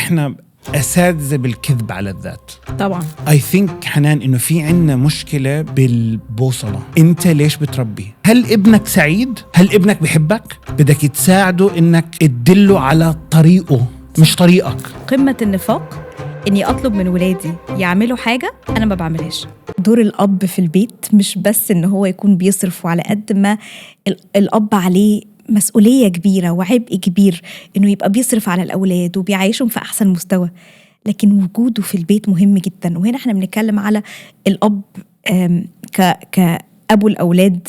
إحنا أساتذة بالكذب على الذات طبعا. I think حنان إنه في عنا مشكلة بالبوصلة. أنت ليش بتربي؟ هل ابنك سعيد؟ هل ابنك بيحبك؟ بدك تساعده إنك تدله على طريقه مش طريقك. قمة النفاق إني أطلب من ولادي يعملوا حاجة أنا ما بعملهاش. دور الأب في البيت مش بس إن هو يكون بيصرف، على قد ما الأب عليه مسؤولية كبيرة وعبء كبير إنه يبقى بيصرف على الأولاد وبيعيشهم في أحسن مستوى، لكن وجوده في البيت مهم جدا. وهنا احنا بنتكلم على الأب كأبو الأولاد،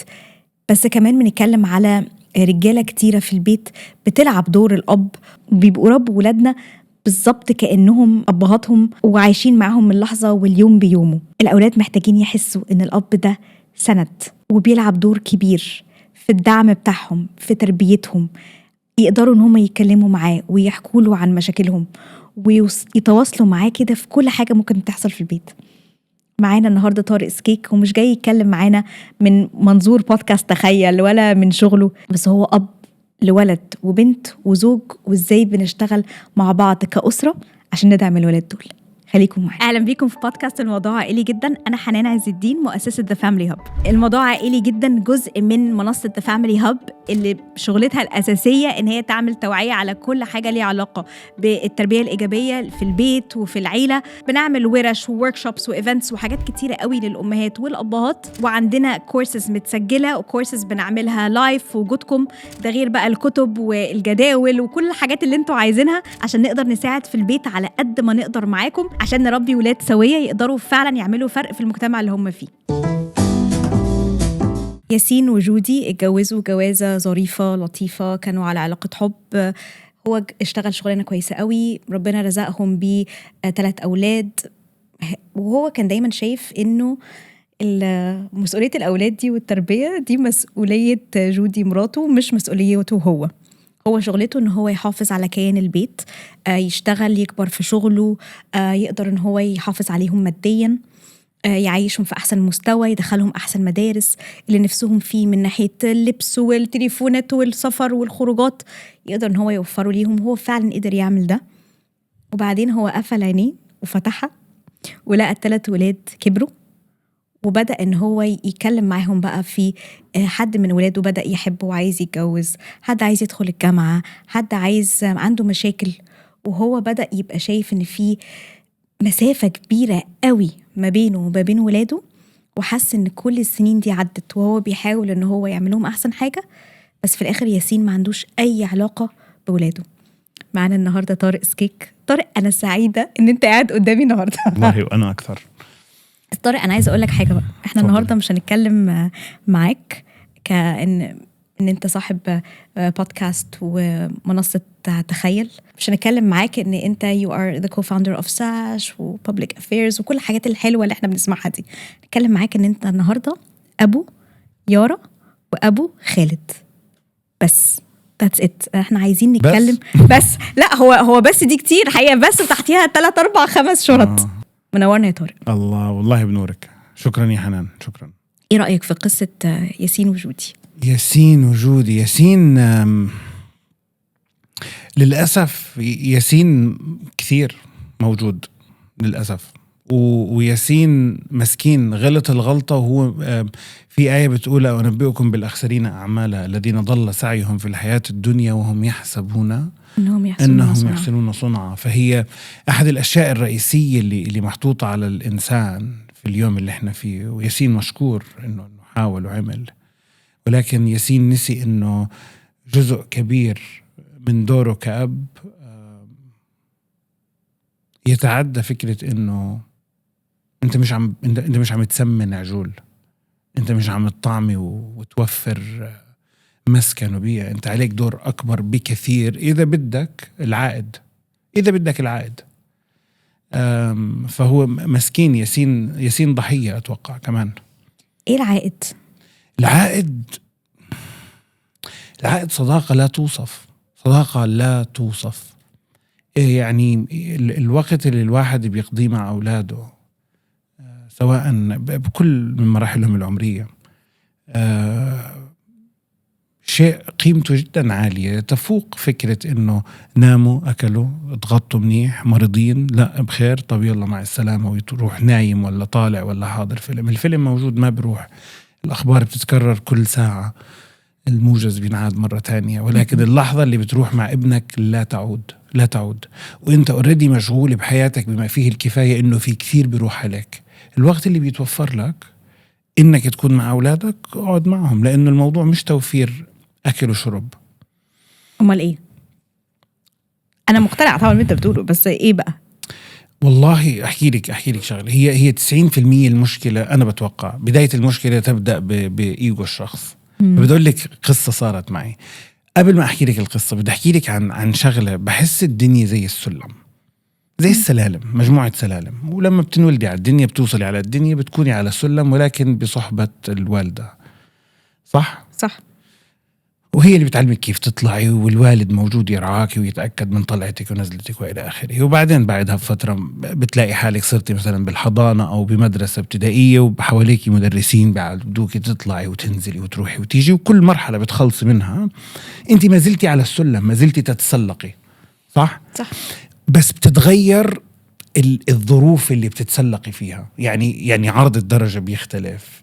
بس كمان بنتكلم على رجالة كتيرة في البيت بتلعب دور الأب، وبيبقوا رب ولادنا بالظبط كأنهم أبهاتهم وعايشين معهم من لحظة واليوم بيومه. الأولاد محتاجين يحسوا إن الأب ده سند وبيلعب دور كبير في الدعم بتاعهم، في تربيتهم، يقدروا إن هم يتكلموا معاه ويحكوا له عن مشاكلهم ويتواصلوا معاه كده في كل حاجة ممكن تحصل في البيت. معانا النهاردة طارق سكيك، ومش جاي يتكلم معانا من منظور بودكاست تخيل ولا من شغله، بس هو أب لولد وبنت وزوج، وإزاي بنشتغل مع بعض كأسرة عشان ندعم الولاد دول. خليكم معايا. اهلا بيكم في بودكاست الموضوع عائلي جدا. انا حنان عز الدين، مؤسسه ذا فاميلي هاب. الموضوع عائلي جدا جزء من منصه ذا فاميلي هاب اللي شغلتها الاساسيه ان هي تعمل توعيه على كل حاجه ليها علاقه بالتربيه الايجابيه في البيت وفي العيله. بنعمل ورش ووركشوبس وايفنتس وحاجات كتيره قوي للامهات والابهات، وعندنا كورسز متسجله وكورسز بنعملها لايف في وجودكم، ده غير بقى الكتب والجداول وكل الحاجات اللي انتوا عايزينها عشان نقدر نساعد في البيت على قد ما نقدر معاكم، عشان نربي ولاد سوية يقدروا فعلا يعملوا فرق في المجتمع اللي هم فيه. ياسين وجودي اتجوزوا جوازة ظريفة لطيفة، كانوا على علاقة حب. هو اشتغل شغلانة كويسة قوي، ربنا رزقهم ب3 أولاد، وهو كان دايما شايف إنه مسؤولية الأولاد دي والتربية دي مسؤولية جودي مراته، مش مسؤوليته هو شغلته إن هو يحافظ على كيان البيت، يشتغل، يكبر في شغله، يقدر إن هو يحافظ عليهم مادياً، يعيشهم في أحسن مستوى، يدخلهم أحسن مدارس اللي نفسهم فيه من ناحية اللبس والتليفونات والسفر والخروجات، يقدر إن هو يوفروا ليهم. هو فعلاً قدر يعمل ده. وبعدين هو قفل عينيه وفتحها ولقى 3 ولاد كبروا، وبدأ إن هو يتكلم معهم بقى في حد من ولاده بدأ يحبه وعايز يتجوز، حد عايز يدخل الجامعة، حد عايز عنده مشاكل، وهو بدأ يبقى شايف إن في مسافة كبيرة قوي ما بينه وما بين ولاده، وحس إن كل السنين دي عدت وهو بيحاول إن هو يعملهم أحسن حاجة، بس في الآخر ياسين ما عندوش أي علاقة بولاده. معنا النهاردة طارق سكيك. طارق، أنا سعيدة إن أنت قاعد قدامي النهاردة. والله وأنا أكثر. طارق، أنا عايزة أقول لك حاجة بقى. إحنا النهاردة مش هنتكلم معاك كأن أنت صاحب بودكاست ومنصة تخيل، مش هنتكلم معاك إن أنت you are the co-founder of SASH و public affairs وكل الحاجات الحلوة اللي إحنا بنسمعها دي. نتكلم معاك إن أنت النهاردة أبو يارا وأبو خالد، بس that's it. احنا عايزين نتكلم بس لا هو بس دي كتير حقيقة، بس تحتيها 3 4 5 شرط. منورنا يا طارق. الله والله بنورك. شكرا يا حنان. شكرا. ايه رأيك في قصة ياسين وجودي؟ ياسين وجودي. ياسين للأسف ياسين كثير موجود للأسف، وياسين مسكين غلط الغلطة، وهو في آية بتقول أنبئكم بالأخسرين أعمالها الذين ضل سعيهم في الحياة الدنيا وهم يحسبون أنهم يحسنون صنعا. فهي أحد الأشياء الرئيسية اللي محطوطة على الإنسان في اليوم اللي احنا فيه. وياسين مشكور إنه حاول وعمل، ولكن ياسين نسي إنه جزء كبير من دوره كأب يتعدى فكرة إنه أنت مش عم تسمن عجول، أنت مش عم تطعمي وتوفر مسكن وبيئة. أنت عليك دور أكبر بكثير إذا بدك العائد. فهو مسكين ياسين ضحية أتوقع كمان. إيه العائد؟ العائد صداقة لا توصف. يعني الوقت اللي الواحد بيقضيه مع أولاده سواء بكل من مراحلهم العمرية شيء قيمته جدا عالية، تفوق فكرة إنه ناموا أكلوا اتغطوا منيح مريضين لا بخير طب يلا مع السلامة ويروح نايم ولا طالع ولا حاضر فيلم. الفيلم موجود ما بروح، الأخبار بتتكرر كل ساعة، الموجز بينعاد مرة تانية، ولكن اللحظة اللي بتروح مع ابنك لا تعود لا تعود، وانت اوريدي مشغول بحياتك بما فيه الكفاية انه في كثير بيروح عليك. الوقت اللي بيتوفر لك انك تكون مع اولادك اقعد معهم، لانه الموضوع مش توفير اكل وشرب. امال ايه؟ انا مقتنعة طبعا انت بتقوله، بس ايه بقى؟ والله احكي لك شغله، هي 90% المشكله انا بتوقع بدايه المشكله تبدا بايجو الشخص. بدي اقول لك قصه صارت معي. قبل ما احكي لك القصه بدي احكي لك عن شغله. بحس الدنيا زي السلم، زي السلالم، مجموعه سلالم، ولما بتنولدي على الدنيا بتوصلي على الدنيا بتكوني على السلم ولكن بصحبه الوالده، صح؟ وهي اللي بتعلمك كيف تطلعي، والوالد موجود يرعاك ويتأكد من طلعتك ونزلتك وإلى آخره. وبعدين بعدها بفترة بتلاقي حالك صرتي مثلا بالحضانة أو بمدرسة ابتدائية وحواليك مدرسين بيعودوك تطلعي وتنزلي وتروحي وتيجي، وكل مرحلة بتخلصي منها أنت ما زلتي على السلم، ما زلتي تتسلقي، صح؟ بس بتتغير الظروف اللي بتتسلقي فيها. يعني عرض الدرجة بيختلف،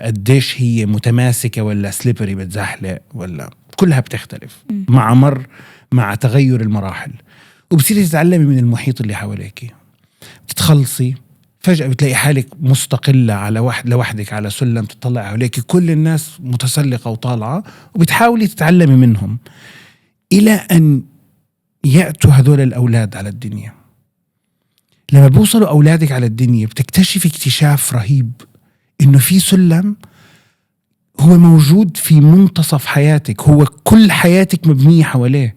قديش هي متماسكة ولا سليبري بتزحلق، ولا كلها بتختلف مع تغير المراحل. وبصيري تتعلمي من المحيط اللي حواليك. بتتخلصي فجأة بتلاقي حالك مستقلة على لوحدك على سلم، تطلع عليك كل الناس متسلقة وطالعة وبتحاولي تتعلمي منهم، إلى أن يأتوا هذول الأولاد على الدنيا. لما بيوصلوا أولادك على الدنيا بتكتشف اكتشاف رهيب، إنه في سلم هو موجود في منتصف حياتك، هو كل حياتك مبنية حواليه.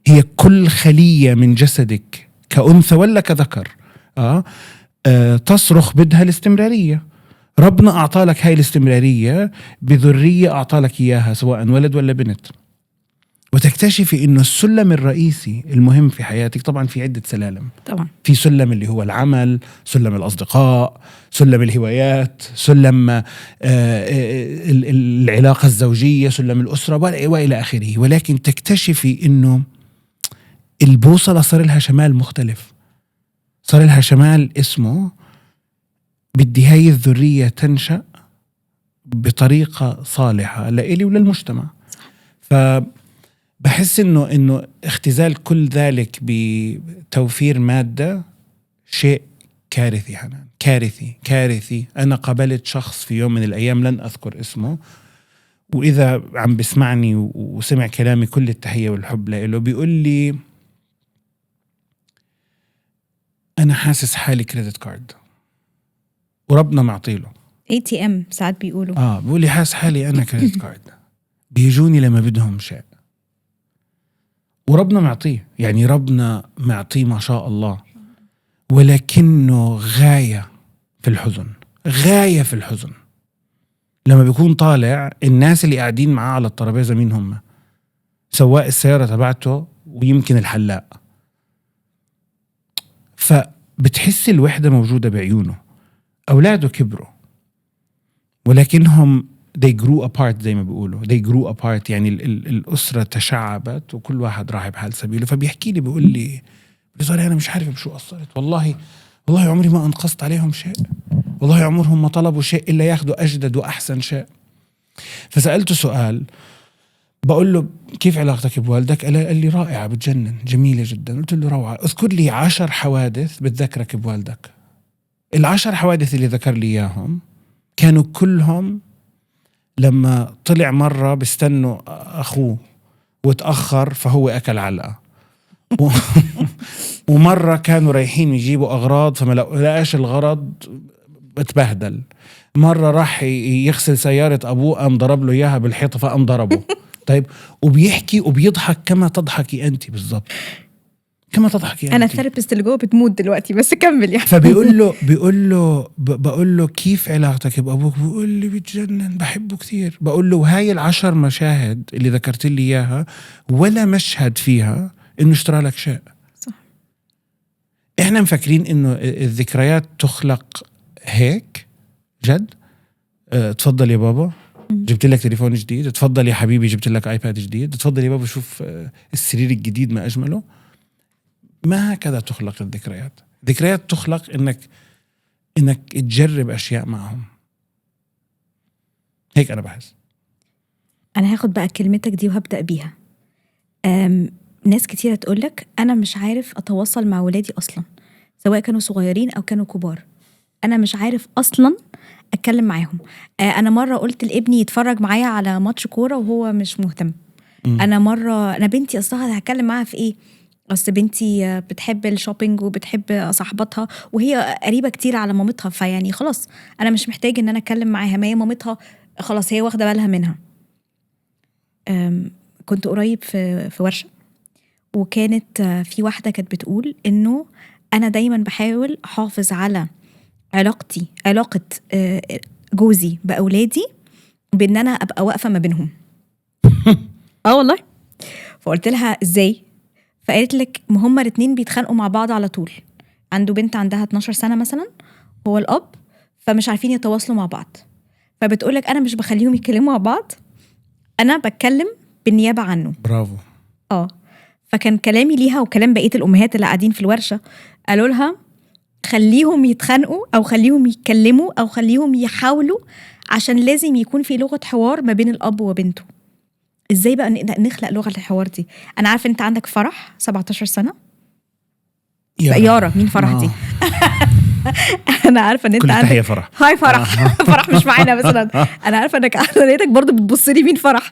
هي كل خلية من جسدك كأنثى ولا كذكر تصرخ بدها الاستمرارية. ربنا أعطالك هاي الاستمرارية بذرية أعطالك إياها سواء ولد ولا بنت. وتكتشفي إنه السلم الرئيسي المهم في حياتك، طبعا في عدة سلالم طبعا، في سلم اللي هو العمل، سلم الأصدقاء، سلم الهوايات، سلم العلاقة الزوجية، سلم الأسرة وإلى آخره. ولكن تكتشفي إنه البوصلة صار لها شمال مختلف، صار لها شمال اسمه بدي هاي الذرية تنشأ بطريقة صالحة لإلي وللمجتمع. بحس إنه اختزال كل ذلك بتوفير مادة شيء كارثي. حنان كارثي. أنا قابلت شخص في يوم من الأيام لن أذكر اسمه، وإذا عم بسمعني وسمع كلامي كل التحية والحب له، بيقول لي أنا حاسس حالي كريدت كارد وربنا معطيله ATM ساعات بيقولوا. بيقول لي حاسس حالي أنا كريدت كارد، بيجوني لما بدهم شيء وربنا معطيه، يعني ربنا معطيه ما شاء الله، ولكنه غاية في الحزن. لما بيكون طالع الناس اللي قاعدين معاه على الترابيزة مين هم؟ سواق السيارة تبعته ويمكن الحلاق. فبتحس الوحدة موجودة بعيونه. أولاده كبروا ولكنهم they grew apart زي ما بيقولوا، they grew apart، يعني الأسرة تشعبت وكل واحد راح بحال سبيله. فبيحكي لي بيقول لي أنا مش عارف بشو قصرت، والله عمري ما أنقصت عليهم شيء، والله عمرهم ما طلبوا شيء إلا ياخدوا أجدد وأحسن شيء. فسألته سؤال بقول له كيف علاقتك بوالدك؟ قال لي رائعة بتجنن جميلة جدا. قلت له روعة، اذكر لي 10 حوادث بتذكرك بوالدك. 10 حوادث اللي ذكر لي إياهم كانوا كلهم لما طلع مرة بيستنوا أخوه وتأخر فهو أكل علقة ومرة كانوا رايحين يجيبوا أغراض فما لقاش الغرض اتبهدل. مرة راح يغسل سيارة أبوه قام ضرب له إياها بالحيطة فقام ضربه. طيب وبيحكي وبيضحك كما تضحكي أنت بالضبط، كما تضحكي أنت. أنا الثيرابيست اللي جوه بتموت دلوقتي، بس كمل يعني. بقول له كيف علاقتك بأبوك؟ بقول لي بتجنن بحبه كثير. بقول له هاي 10 مشاهد اللي ذكرت لي إياها ولا مشهد فيها إنه اشترى لك شيء. صح. إحنا مفكرين إنه الذكريات تخلق هيك جد. تفضل يا بابا جبت لك تليفون جديد، تفضل يا حبيبي جبت لك ايباد جديد، تفضل يا بابا شوف السرير الجديد ما اجمله. ما هكذا تخلق الذكريات. ذكريات تخلق انك تجرب اشياء معهم. هيك انا بحس. انا هاخد بقى كلمتك دي وهبدأ بيها. ناس كتيرة تقولك انا مش عارف اتواصل مع ولادي اصلا، سواء كانوا صغيرين او كانوا كبار. انا مش عارف اصلا اتكلم معاهم. انا مرة قلت لابني يتفرج معايا على ماتش كورة وهو مش مهتم. انا بنتي اصلا هتكلم معاها في ايه؟ اصل بنتي بتحب الشوبينج وبتحب صاحبتها وهي قريبة كتير على مامتها، فيعني خلاص انا مش محتاج ان انا اتكلم معاها، ما هي مامتها خلاص هي واخدة بالها منها. كنت قريب في ورشة، وكانت في واحدة كانت بتقول انه انا دايما بحاول احافظ على علاقة جوزي بأولادي بان انا ابقى واقفة ما بينهم. والله. فقلت لها ازاي؟ فقالت لك ما هما الاتنين بيتخانقوا مع بعض على طول. عنده بنت عندها 12 سنة مثلا، هو الاب، فمش عارفين يتواصلوا مع بعض. فبتقولك انا مش بخليهم يتكلموا مع بعض، انا بتكلم بالنيابة عنه. برافو. فكان كلامي ليها وكلام بقية الأمهات اللي قاعدين في الورشة، قالوا لها خليهم يتخانقوا أو خليهم يتكلموا أو خليهم يحاولوا، عشان لازم يكون في لغة حوار ما بين الأب وبنته. إزاي بقى نخلق لغة الحوار دي؟ أنا عارفة أنت عندك فرح 17 سنة. يارا مين فرح دي؟ انا عارفه ان انت عندك فرح. هاي فرح. فرح مش معانا مثلا. انا عارفه انك لقيتك برضو بتبص لي مين فرح.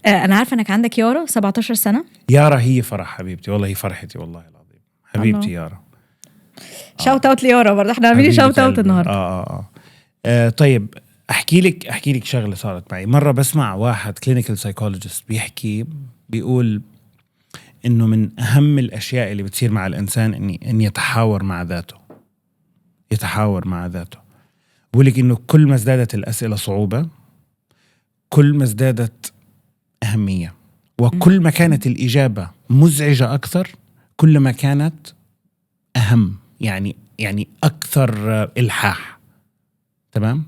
انا عارفه انك عندك يارا 17 سنه. يارا هي فرح حبيبتي، والله هي فرحتي والله العظيم حبيبتي يارا. شاوت اوت ليارا برضه، احنا عاملين شاوت اوت النهارده. طيب احكي لك شغله صارت معي مره. بسمع واحد كلينيكال سايكولوجيست بيقول انه من اهم الاشياء اللي بتصير مع الانسان ان يتحاور مع ذاته. بقولك انه كل ما ازدادت الاسئله صعوبه كل ما ازدادت اهميه، وكل ما كانت الاجابه مزعجه اكثر كل ما كانت اهم، يعني اكثر الحاح. تمام.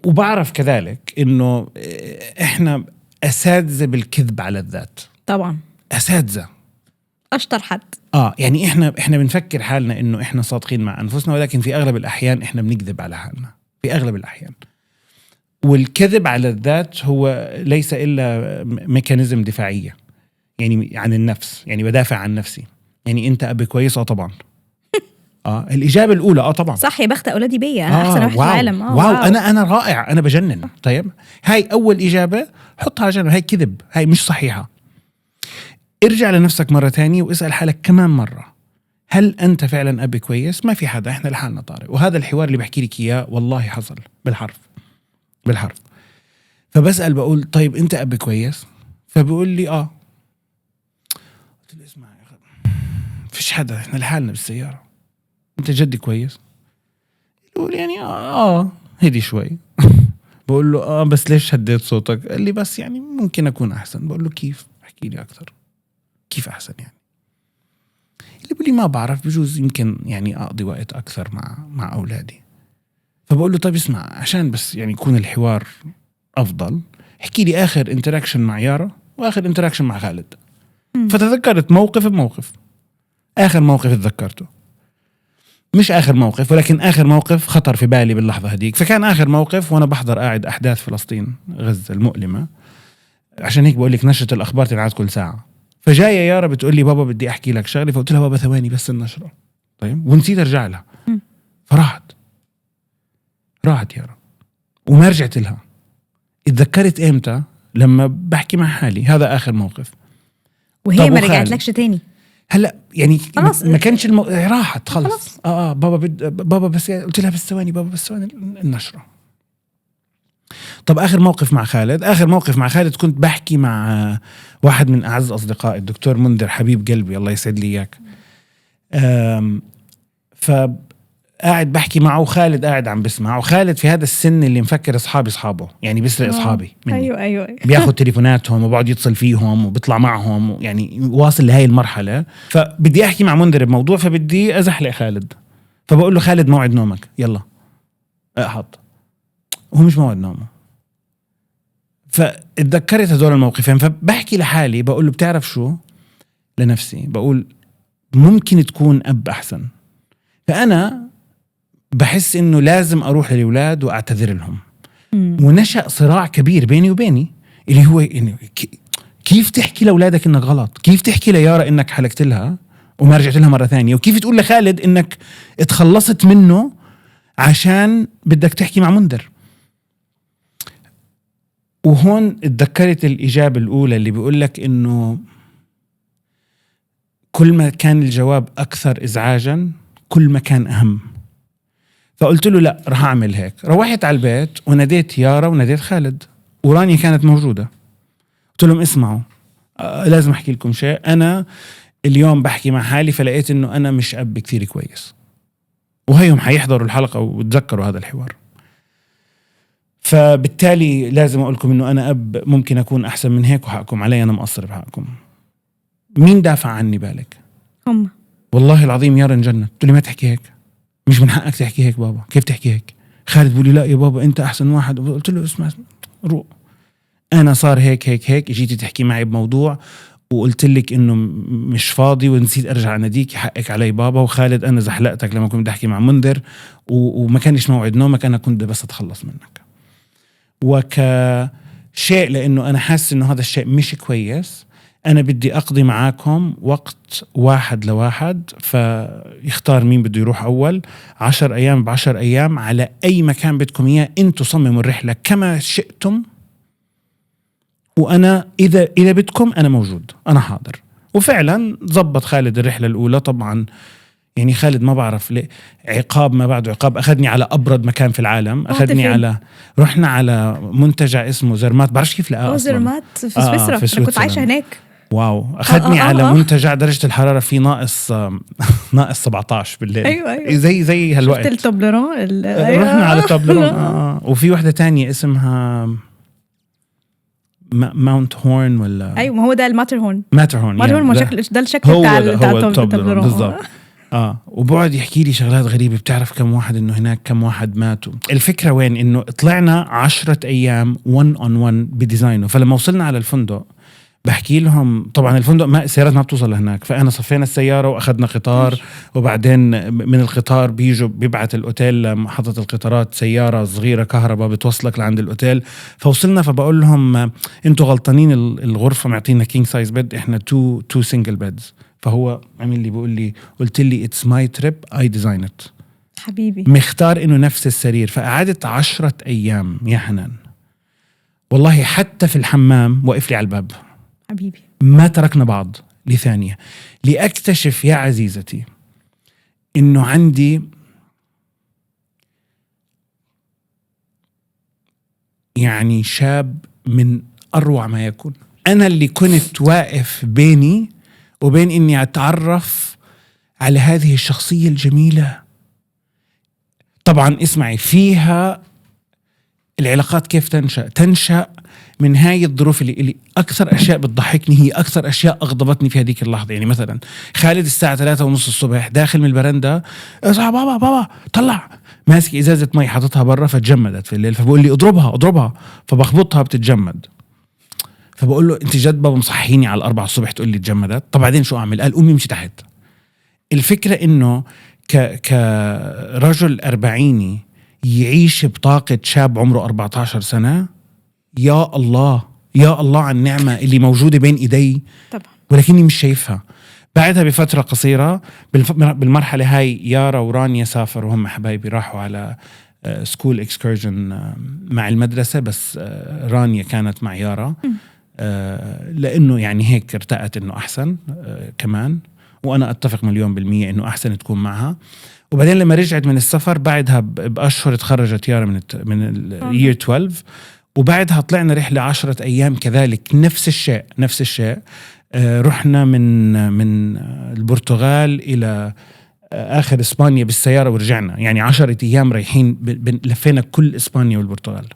وبعرف كذلك انه احنا اساتذه بالكذب على الذات. طبعا اساتذه، اشطر حد. يعني احنا بنفكر حالنا انه احنا صادقين مع انفسنا، ولكن في اغلب الاحيان احنا بنكذب على حالنا في اغلب الاحيان. والكذب على الذات هو ليس الا ميكانيزم دفاعيه، يعني عن النفس، يعني بدافع عن نفسي. يعني انت اب كويس؟ طبعا. الاجابه الاولى طبعا صح، يا بخت اولادي بيا، انا احسن واحد في العالم. واو. انا رائع، انا بجنن. طيب هاي اول اجابه حطها جنب، هاي كذب، هاي مش صحيحه. ارجع لنفسك مرة تانية واسأل حالك كمان مرة، هل أنت فعلا أب كويس؟ ما في حدا، إحنا لحالنا طارق. وهذا الحوار اللي بحكي لك إياه والله حصل بالحرف. فبسأل بقول طيب أنت أب كويس؟ فبقول لي قلت له اسمع يا أخي، فيش حدا، إحنا لحالنا بالسيارة. أنت جدي كويس؟ يقول يعني هدي شوي. بقول له بس ليش هديت صوتك؟ قال لي بس يعني ممكن أكون أحسن. بقول له كيف؟ احكي لي أكثر، كيف أحسن يعني؟ اللي بيقول لي ما بعرف، بجوز يمكن يعني أقضي وقت أكثر مع أولادي. فبقول له طيب اسمع، عشان بس يعني يكون الحوار أفضل، احكي لي آخر انتراكشن مع يارا وآخر انتراكشن مع خالد. فتذكرت موقف آخر موقف اتذكرته، مش آخر موقف ولكن آخر موقف خطر في بالي باللحظة هديك. فكان آخر موقف وأنا بحضر قاعد أحداث فلسطين غزة المؤلمة، عشان هيك بقول لك نشرة الأخبار تنعاد كل ساعة. فجاية يارا بتقول لي بابا بدي أحكي لك شغلة، فقلت لها بابا ثواني بس النشرة. طيب ونسيت أرجع لها. راحت يارا وما رجعت لها. اتذكرت إمتى؟ لما بحكي مع حالي هذا آخر موقف، وهي ما رجعت لكش تاني. هلا يعني ما كانش راحت خلص. بابا بس قلت لها بس ثواني بابا بس ثواني النشرة. طب آخر موقف مع خالد كنت بحكي مع واحد من أعز أصدقائي، الدكتور منذر، حبيب قلبي الله يسعد لي إياك. فقاعد بحكي معه، خالد قاعد عم بسمع، وخالد في هذا السن اللي مفكر أصحابي يعني بيسرق أصحابي مني. أيوة. بياخد تليفوناتهم وبقعد يتصل فيهم وبيطلع معهم، يعني واصل لهاي المرحلة. فبدي أحكي مع منذر بموضوع، فبدي أزحلق خالد. فبقول له خالد موعد نومك يلا احط. وهو مش موعد نومه. فاتذكرت هدول الموقفين، فبحكي لحالي بقول له بتعرف شو، لنفسي بقول ممكن تكون أب أحسن. فأنا بحس إنه لازم أروح للأولاد وأعتذر لهم. ونشأ صراع كبير بيني وبيني اللي هو إنه كيف تحكي لأولادك إنك غلط، كيف تحكي ليارا إنك حلقت لها وما رجعت لها مرة ثانية، وكيف تقول لخالد إنك اتخلصت منه عشان بدك تحكي مع منذر. وهون اتذكرت الإجابة الأولى اللي بيقول لك إنه كل ما كان الجواب أكثر إزعاجا كل ما كان أهم. فقلت له لا، رح أعمل هيك. روحت على البيت وناديت يارا وناديت خالد، ورانيا كانت موجودة. قلت لهم اسمعوا، لازم أحكي لكم شيء. أنا اليوم بحكي مع حالي فلقيت إنه أنا مش أب كثير كويس، وهيهم حيحضروا الحلقة وتذكروا هذا الحوار. فبالتالي لازم أقول لكم إنه أنا أب ممكن أكون أحسن من هيك، وحقكم علي أنا مقصر بحقكم. مين دافع عني بالك؟ هم. والله العظيم يارا انجنت. قلت لي ما تحكي هيك، مش من حقك تحكي هيك بابا. كيف تحكي هيك؟ خالد بيقول لي لا يا بابا أنت أحسن واحد. قلت له اسمع روح، أنا صار هيك هيك هيك، جيتي تحكي معي بموضوع وقلت لك إنه مش فاضي ونسيت أرجع ناديك، حقك علي بابا. وخالد أنا زحلقتك لما كنت بدي أحكي مع منذر وما كانش موعد نومك، أنا كنت بس أتخلص منك. وكشيء لأنه أنا حاسس إنه هذا الشيء مش كويس، أنا بدي أقضي معاكم وقت 1 لواحد، فيختار مين بده يروح أول. 10 أيام ب10 أيام على أي مكان بدكم إياه، أنتوا صمموا الرحلة كما شئتم، وأنا إذا بدكم أنا موجود، أنا حاضر. وفعلا زبط خالد الرحلة الأولى. طبعا يعني خالد ما بعرف ليه، عقاب ما بعده عقاب. أخذني على أبرد مكان في العالم، أخذني على، رحنا على منتجع اسمه زرمات، بعرفش كيف لقاه أصلا. زرمات في سويسرا. أنا كنت عايشة هناك. واو. أخذني على منتجع درجة الحرارة فيه ناقص 17 بالليل. أيوة. زي هالوقت. شفت التوبلرون رحنا على التوبلرون. وفي واحدة تانية اسمها ماونت هورن ولا ايوه، ما هو ده الماترهورن. ماترهورن ما شكل ده الشكل بتاع التوبلرون بالضبط. وبعد يحكي لي شغلات غريبة. بتعرف كم واحد إنه هناك كم واحد ماتوا. الفكرة وين؟ إنه طلعنا 10 أيام 1 on 1 بديزاينه. فلما وصلنا على الفندق بحكي لهم، طبعا الفندق ما سيارات ما بتوصل لهناك، فأنا صفينا السيارة وأخذنا قطار، وبعدين من القطار بيبعت الأوتيل محطة القطارات سيارة صغيرة كهرباء بتوصلك لعند الأوتيل. فوصلنا فبقول لهم انتوا غلطانين، الغرفة معطينا كينج سايز بيد، احنا تو سينجل بيدز. فهو عمل لي بيقول لي، قلت لي it's my trip I design it حبيبي، مختار انه نفس السرير. فقعدت 10 أيام يا حنان، والله حتى في الحمام وقف لي على الباب حبيبي. ما تركنا بعض لثانية، لأكتشف يا عزيزتي إنه عندي يعني شاب من أروع ما يكون. أنا اللي كنت واقف بيني وبين إني أتعرف على هذه الشخصية الجميلة. طبعا اسمعي، فيها العلاقات كيف تنشأ من هاي الظروف اللي أكثر أشياء بتضحكني هي أكثر أشياء أغضبتني في هذيك اللحظة. يعني مثلا خالد الساعة 3:30 الصبح داخل من البرندة، بابا طلع، ماسك إزازة مي حاطتها برا فتجمدت في الليل. فبقول لي اضربها، فبخبطها بتتجمد. فبقول له انت جد بابا مصحيني على 4 الصبح تقول لي تجمدت؟ طب بعدين شو أعمل؟ قال أمي امشي تحت. الفكرة إنه كرجل 40 يعيش بطاقة شاب عمره 14 سنة. يا الله عن النعمة اللي موجودة بين إيدي طبعا، ولكني مش شايفها. بعدها بفترة قصيرة بالمرحلة هاي يارا ورانيا سافروا، هم حبايبي، راحوا على سكول اكسكرجن مع المدرسة، بس رانيا كانت مع يارا لأنه يعني هيك ارتأت إنه أحسن كمان. وأنا أتفق 1,000,000% إنه أحسن تكون معها. وبعدين لما رجعت من السفر بعدها بأشهر تخرجت يارا من اليير 12، وبعدها طلعنا رحلة 10 أيام كذلك نفس الشيء. رحنا من البرتغال إلى آخر إسبانيا بالسيارة ورجعنا، يعني 10 أيام رايحين لفينا كل إسبانيا والبرتغال.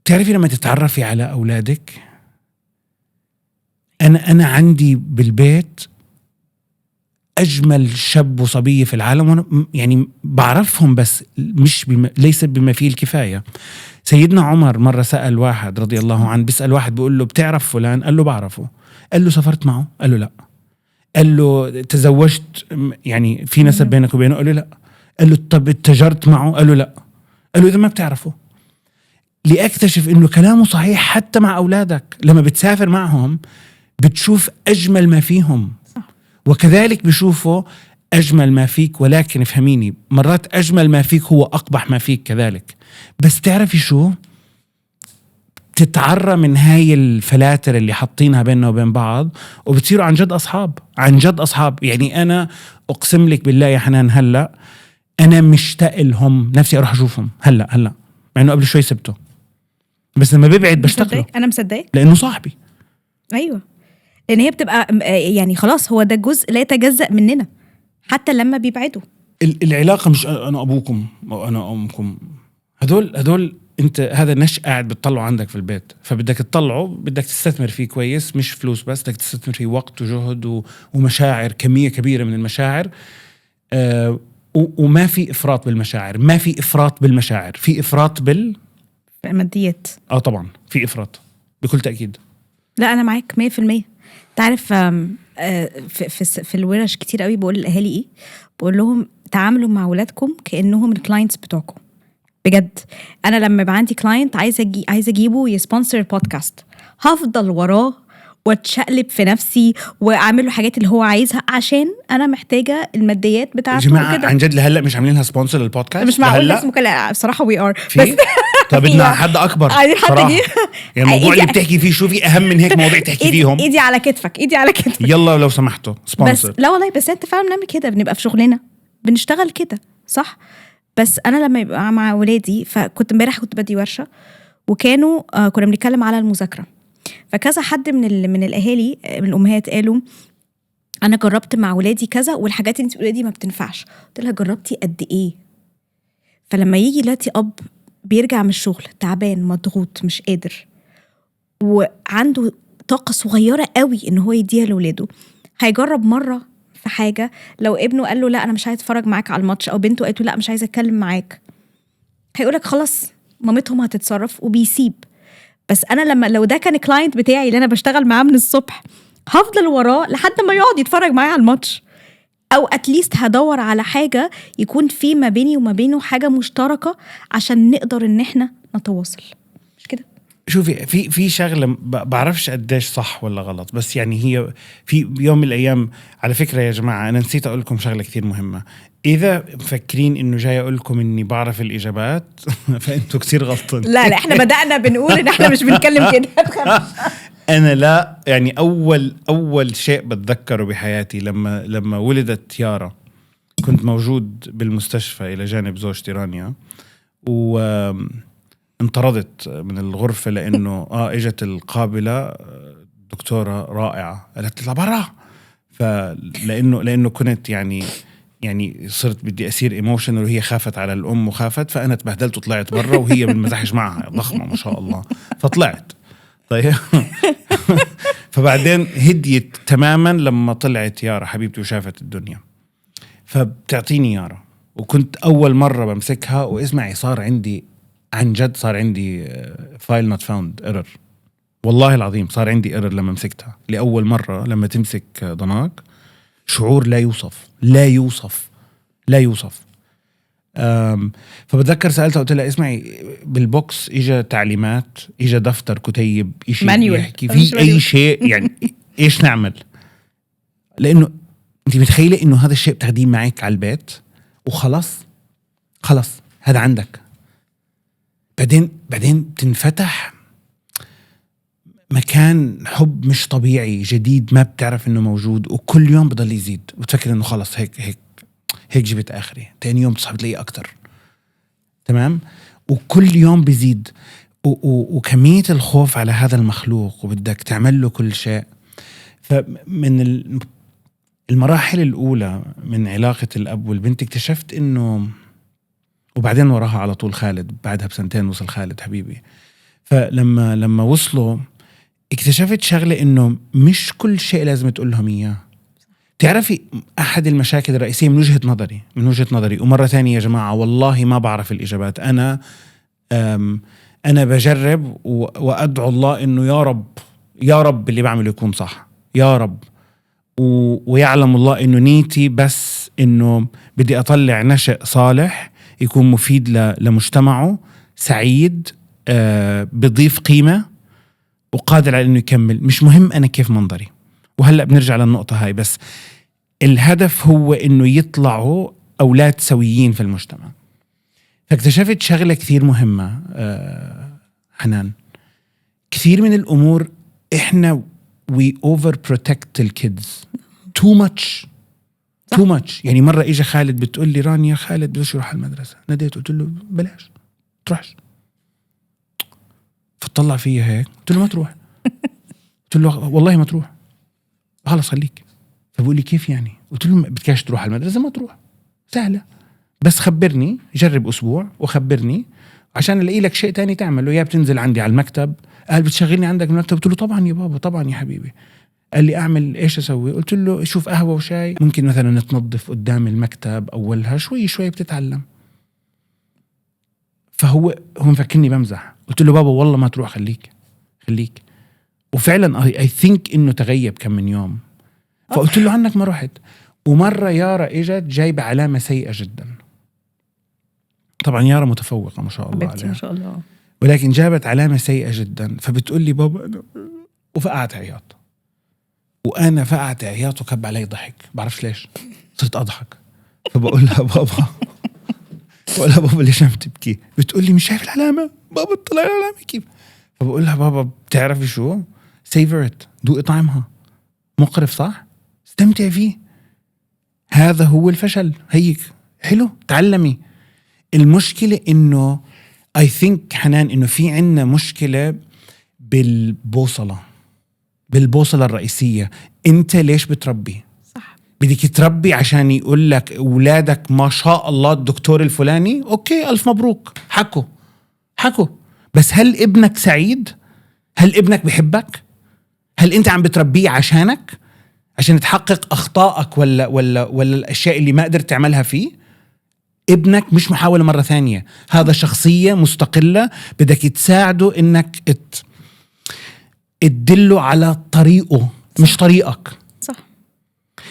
تعرفي لما تتعرفي على أولادك، أنا عندي بالبيت أجمل شاب وصبية في العالم، وأنا يعني بعرفهم بس مش ليس بما فيه الكفاية. سيدنا عمر مرة سأل واحد رضي الله عنه، بيسأل واحد بيقول له بتعرف فلان؟ قال له بعرفه. قال له سافرت معه؟ قال له لا. قال له تزوجت يعني في نسب بينك وبينه؟ قال له لا. قال له طب اتجرت معه؟ قال له لا. قال له إذا ما بتعرفه. لأكتشف إنه كلامه صحيح حتى مع أولادك، لما بتسافر معهم بتشوف أجمل ما فيهم، وكذلك بشوفوا أجمل ما فيك. ولكن افهميني، مرات أجمل ما فيك هو أقبح ما فيك كذلك. بس تعرفي شو؟ تتعرى من هاي الفلاتر اللي حاطينها بيننا وبين بعض، وبتصيروا عن جد أصحاب، عن جد أصحاب. يعني أنا أقسم لك بالله يا حنان، هلأ أنا مشتاق لهم، نفسي أروح أشوفهم هلأ مع إنه قبل شوي سبته، بس لما ببعد بشتغله. أنا مصدق لأنه صاحبي. أيوة، لأن هي بتبقى يعني خلاص هو ده جزء لا يتجزأ مننا حتى لما بيبعدوا. العلاقة مش أنا أبوكم أو أنا أمكم، هدول أنت هذا نش قاعد بتطلعه عندك في البيت، فبدك تطلعه، بدك تستثمر فيه كويس، مش فلوس بس، بدك تستثمر فيه وقت وجهد ومشاعر، كمية كبيرة من المشاعر. وما في إفراط بالمشاعر، ما في إفراط بالمشاعر، في إفراط بالماديات. طبعا في إفراط بكل تأكيد. لا أنا معاك 100%. تعرف في الورش كتير قوي بقول للأهالي إيه؟ بقول لهم تعاملوا مع ولادكم كأنهم الكلاينتس بتوعكم بجد. أنا لما يبقى عندي كلاينت عايزة أجيبه يسبونسر بودكاست، هفضل وراه واتشقلب في نفسي واعمل له حاجات اللي هو عايزها عشان انا محتاجه الماديات بتاعته. جماعه عن جد لهلا مش عاملينها سبونسر للبودكاست؟ مش معقول اسمه كلا بصراحه وي ار بس طب بدنا حد اكبر عايزين حد يعني الموضوع اللي بتحكي فيه شو في اهم من هيك مواضيع تحكي فيهم؟ ايدي على كتفك، ايدي على كتفك يلا لو سمحتوا سبونسر. بس لا والله، بس انت فعلا بنعمل كده، بنبقى في شغلنا بنشتغل كده صح. بس انا لما يبقى مع ولادي، فكنت امبارح كنت بدي ورشه وكانوا كنا بنتكلم على المذاكره، فكذا حد من الاهالي من الامهات قالوا انا جربت مع ولادي كذا والحاجات اللي انت بتقوليها دي ما بتنفعش. قلت لها جربتي قد ايه؟ فلما يجي دلوقتي اب بيرجع من الشغل تعبان مضغوط مش قادر وعنده طاقه صغيره قوي ان هو يديها لاولاده، هيجرب مره في حاجه. لو ابنه قال له لا انا مش عايز اتفرج معاك على الماتش، او بنته قالت له لا مش عايزه اتكلم معاك، هيقولك خلاص مامتهم هتتصرف وبيسيب. بس انا لو ده كان كلاينت بتاعي اللي انا بشتغل معاه من الصبح، هفضل وراه لحد ما يقعد يتفرج معايا على الماتش، او اتليست هدور على حاجه يكون في ما بيني وما بينه حاجه مشتركه عشان نقدر ان احنا نتواصل. مش كده؟ شوفي في شغله بعرفش قديش صح ولا غلط، بس يعني هي في يوم من الايام، على فكره يا جماعه انا نسيت اقول لكم شغله كثير مهمه. اذا مفكرين انه جاي اقول لكم اني بعرف الاجابات فانتوا كثير غلطين. لا احنا بدأنا بنقول ان احنا مش بنتكلم كده. انا لا، يعني اول شيء بتذكره بحياتي لما ولدت يارا، كنت موجود بالمستشفى الى جانب زوجتي رانيا، وانطردت من الغرفه لانه اجت القابله دكتوره رائعه قالت لي برا، فلانه كنت يعني صرت بدي أسير ايموشنال، وهي خافت على الأم وخافت، فأنا تبهدلت وطلعت برا، وهي بالمزحش معها ضخمة ما شاء الله، فطلعت. طيب فبعدين هديت تماما لما طلعت يارا حبيبتي وشافت الدنيا، فبتعطيني يارا، وكنت أول مرة بمسكها واسمعي صار عندي عن جد فايل نوت فاوند ايرور، والله العظيم صار عندي ايرور لما مسكتها لأول مرة. لما تمسك ضناك شعور لا يوصف. فبتذكر سألتها قلت لها اسمعي بالبوكس إجا تعليمات، إجا دفتر كتيب إشي يحكي في أي شيء يعني إيش نعمل؟ لأنه أنت متخيلة إنه هذا الشيء بتاخديه معك على البيت وخلاص هذا عندك. بعدين تنفتح مكان حب مش طبيعي جديد ما بتعرف انه موجود، وكل يوم بضل يزيد، وتفكر انه خلص هيك جبت اخري، تاني يوم تصحى بتلاقي اكتر، تمام، وكل يوم بيزيد، وكمية الخوف على هذا المخلوق وبدك تعمل له كل شيء. فمن المراحل الاولى من علاقة الاب والبنت اكتشفت انه، وبعدين وراها على طول خالد، بعدها بسنتين وصل خالد حبيبي. فلما وصلوا اكتشفت شغلة انه مش كل شيء لازم تقول لهم اياه، تعرفي أحد المشاكل الرئيسية من وجهة نظري ومرة ثانية يا جماعة والله ما بعرف الإجابات، أنا بجرب وأدعو الله إنه يا رب اللي بعمله يكون صح يا رب، ويعلم الله إنه نيتي بس إنه بدي أطلع نشأ صالح يكون مفيد لمجتمعه، سعيد، بضيف قيمة وقادر على إنه يكمل. مش مهم أنا كيف منظري، وهلأ بنرجع للنقطة هاي، بس الهدف هو إنه يطلعوا أولاد سويين في المجتمع. فاكتشفت شغلة كثير مهمة حنان، كثير من الأمور إحنا we overprotect الkids too much. يعني مرة إجا خالد بتقول لي رانيا خالد بدوش يروح المدرسة، ناديت قلت له بلاش تروحش، فطلع فيها هيك قلت له ما تروح قلت له والله ما تروح خلاص خليك. فبقول لي كيف يعني؟ قلت له بدكاش تروح المدرسة ما تروح، سهلة، بس خبرني، جرب أسبوع وخبرني عشان الاقي لك شيء تاني تعمله. يا بتنزل عندي على المكتب، قال بتشغلني عندك المكتب، قلت له طبعا يا بابا طبعا يا حبيبي. قال لي اعمل ايش اسوي؟ قلت له شوف قهوة وشاي، ممكن مثلا تنظف قدام المكتب اولها شوي شوي بتتعلم. فهو مفكرني بمزح، قلت له بابا والله ما تروح، خليك. وفعلا I think انه تغيب كم من يوم. فقلت له عنك ما رحت. ومرة يارا اجت جايبة علامة سيئة جدا، طبعا يارا متفوقة ما شاء الله عليها ما شاء الله، ولكن جابت علامة سيئة جدا. فبتقول لي بابا وفقعت عياط، وأنا فقعت عياط وكب علي ضحك، بعرفش ليش صرت أضحك. فبقول لها بابا ليش عم تبكي؟ بتقول لي مش شايف العلامة بابا، طلع العلامة كيف؟ فبقول لها بابا بتعرفي شو، savor it، دوقي طعمها، مقرف صح، استمتع فيه، هذا هو الفشل، هيك حلو تعلمي. المشكلة إنه I think حنان إنه في عنا مشكلة بالبوصلة الرئيسية. أنت ليش بتربي؟ صح، بدك تربي عشان يقول لك أولادك ما شاء الله الدكتور الفلاني، أوكي ألف مبروك، حكوا، بس هل ابنك سعيد؟ هل ابنك بحبك؟ هل أنت عم بتربيه عشان تحقق أخطائك ولا الأشياء اللي ما قدرت تعملها فيه؟ ابنك مش محاولة مرة ثانية، هذا شخصية مستقلة، بدك تساعده انك تدله على طريقه مش طريقك. صح.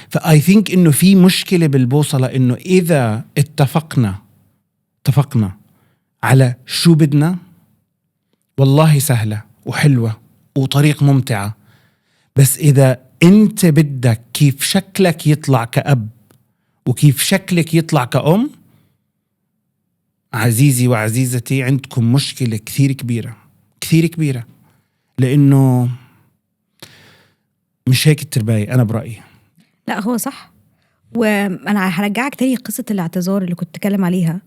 فاي ثينك انه في مشكلة بالبوصلة، انه اذا اتفقنا على شو بدنا والله سهلة وحلوة وطريق ممتعة، بس اذا انت بدك كيف شكلك يطلع كأب وكيف شكلك يطلع كأم، عزيزي وعزيزتي عندكم مشكلة كثير كبيرة، لأنه مش هيك التربية أنا برأيي. لا هو صح. وأنا هرجعك تاني قصة الاعتذار اللي كنت تكلم عليها.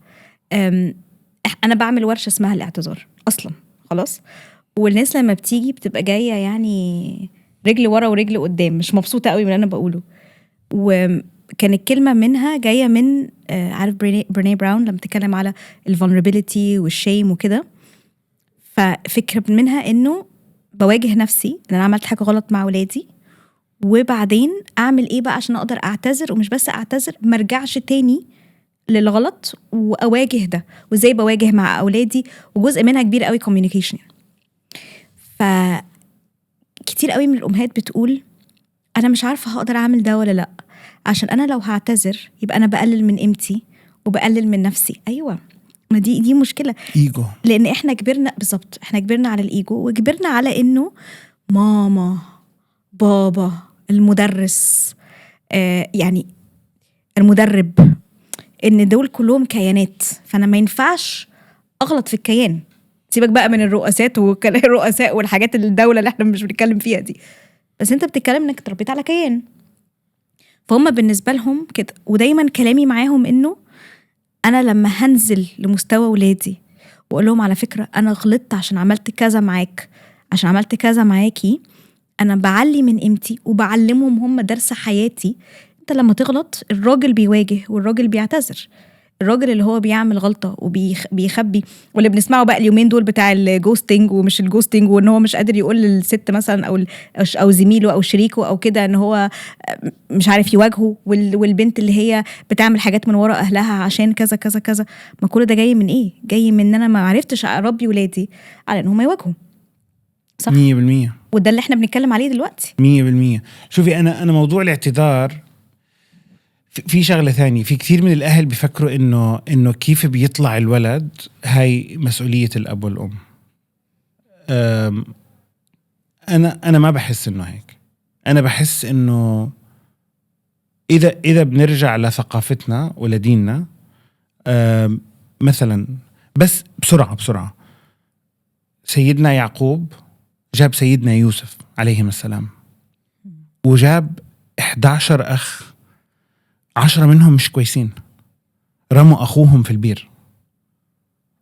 أنا بعمل ورشة اسمها الاعتذار أصلا خلاص، والناس لما بتيجي بتبقى جاية يعني رجل ورا ورجل قدام، مش مبسوطة قوي من اللي أنا بقوله. كان الكلمة منها جاية من عارف بريني براون لما تكلم على الفولنربيليتي والشيم وكده. ففكرة منها إنه بواجه نفسي إن أنا عملت حاجة غلط مع ولادي، وبعدين أعمل إيه بقى عشان أقدر أعتذر، ومش بس أعتذر، مرجعش تاني للغلط، وأواجه ده. وإزاي بواجه مع أولادي، وجزء منها كبير قوي communication. فكتير قوي من الأمهات بتقول أنا مش عارفة هقدر أعمل ده ولا لأ، عشان أنا لو هعتذر يبقى أنا بقلل من قيمتي وبقلل من نفسي. أيوة، ما دي مشكلة، إيجو. لأن إحنا كبرنا، بالظبط إحنا كبرنا على الإيجو، وكبرنا على إنه ماما بابا المدرس يعني المدرب، إن دول كلهم كيانات، فأنا ما ينفعش أغلط في الكيان. سيبك بقى من الرؤساء والحاجات الدولة اللي إحنا مش بنتكلم فيها دي، بس أنت بتتكلم إنك تربيت على كيان. فهم بالنسبة لهم كده. ودايما كلامي معاهم إنه أنا لما هنزل لمستوى ولادي وأقول لهم على فكرة أنا غلطت عشان عملت كذا معاك، عشان عملت كذا معاكي، أنا بعلي من قيمتي وبعلمهم هم درس حياتي. أنت لما تغلط الراجل بيواجه والراجل بيعتذر، الراجل اللي هو بيعمل غلطة وبيخبي، واللي بنسمعه بقى اليومين دول بتاع الجوستنج ومش الجوستنج، وان هو مش قادر يقول للست مثلا او زميله او شريكه او كده ان هو مش عارف يواجهه، والبنت اللي هي بتعمل حاجات من وراء اهلها عشان كذا كذا كذا. ما كل ده جاي من ايه؟ جاي من ان انا ما عرفتش اربي ولادي على ان هم يواجهوا. صح 100%. وده اللي احنا بنتكلم عليه دلوقتي. 100%. شوفي انا موضوع الاعتذار في شغله ثانيه. في كثير من الاهل بيفكروا انه كيف بيطلع الولد هاي مسؤوليه الاب والام. انا ما بحس انه هيك. انا بحس انه اذا بنرجع لثقافتنا ولديننا، مثلا بس بسرعه سيدنا يعقوب جاب سيدنا يوسف عليهم السلام، وجاب 11 أخ، 10 منهم مش كويسين، رموا أخوهم في البير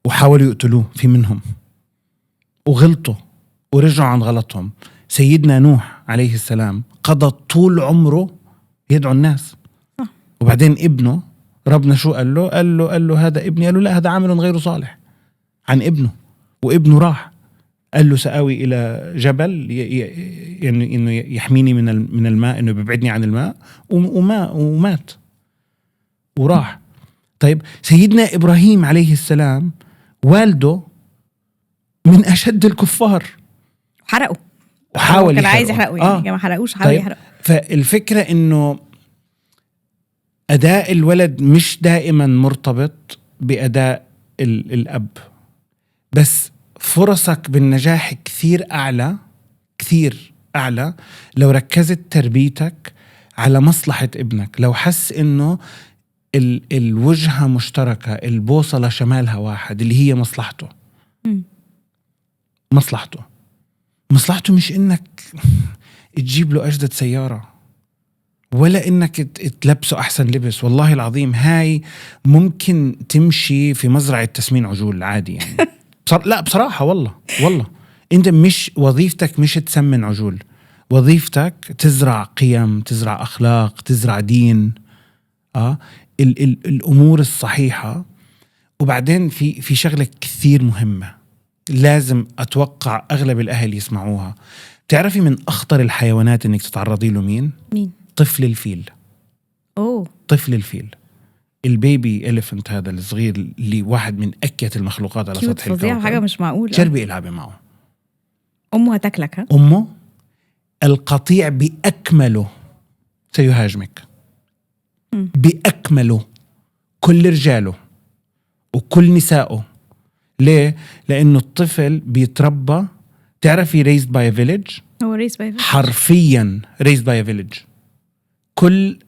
وحاولوا يقتلوه في منهم وغلطوا ورجعوا عن غلطهم. سيدنا نوح عليه السلام قضى طول عمره يدعو الناس، وبعدين ابنه ربنا شو قال له هذا ابني، قال له لا هذا عامل غير صالح عن ابنه، وابنه راح قال له سآوي إلى جبل يعني إنه يحميني من الماء، إنه بيبعدني عن الماء، ومات وراح. طيب سيدنا إبراهيم عليه السلام والده من أشد الكفار، حرقوا وحاول كان عايز يحرقوا يعني ما حرقوش، حاول يحرقوا. فالفكرة إنه أداء الولد مش دائما مرتبط بأداء الأب، بس فرصك بالنجاح كثير أعلى لو ركزت تربيتك على مصلحة ابنك. لو حس إنه الوجهة مشتركة، البوصلة شمالها واحد، اللي هي مصلحته. مصلحته مش إنك تجيب له أجدد سيارة، ولا إنك تلبسه أحسن لبس. والله العظيم هاي ممكن تمشي في مزرعة تسمين عجول عادي يعني. لا بصراحة والله انت مش وظيفتك مش تسمن عجول، وظيفتك تزرع قيم، تزرع أخلاق، تزرع دين، الأمور الصحيحة. وبعدين في شغلة كثير مهمة لازم أتوقع أغلب الأهل يسمعوها. تعرفي من أخطر الحيوانات إنك تتعرضي له مين؟ طفل الفيل. طفل الفيل، البيبي إليفنت هذا الصغير اللي واحد من أكيت المخلوقات على سطح الكوكب. حاجة مش معقولة. جربي العبي معه، أمه هتاكلك. أمه القطيع بأكمله سيهاجمك، بأكمله، كل رجاله وكل نسائه. ليه؟ لأنه الطفل بيتربى، تعرفي raised by a village. هو raised by a village حرفيا raised by a village. كل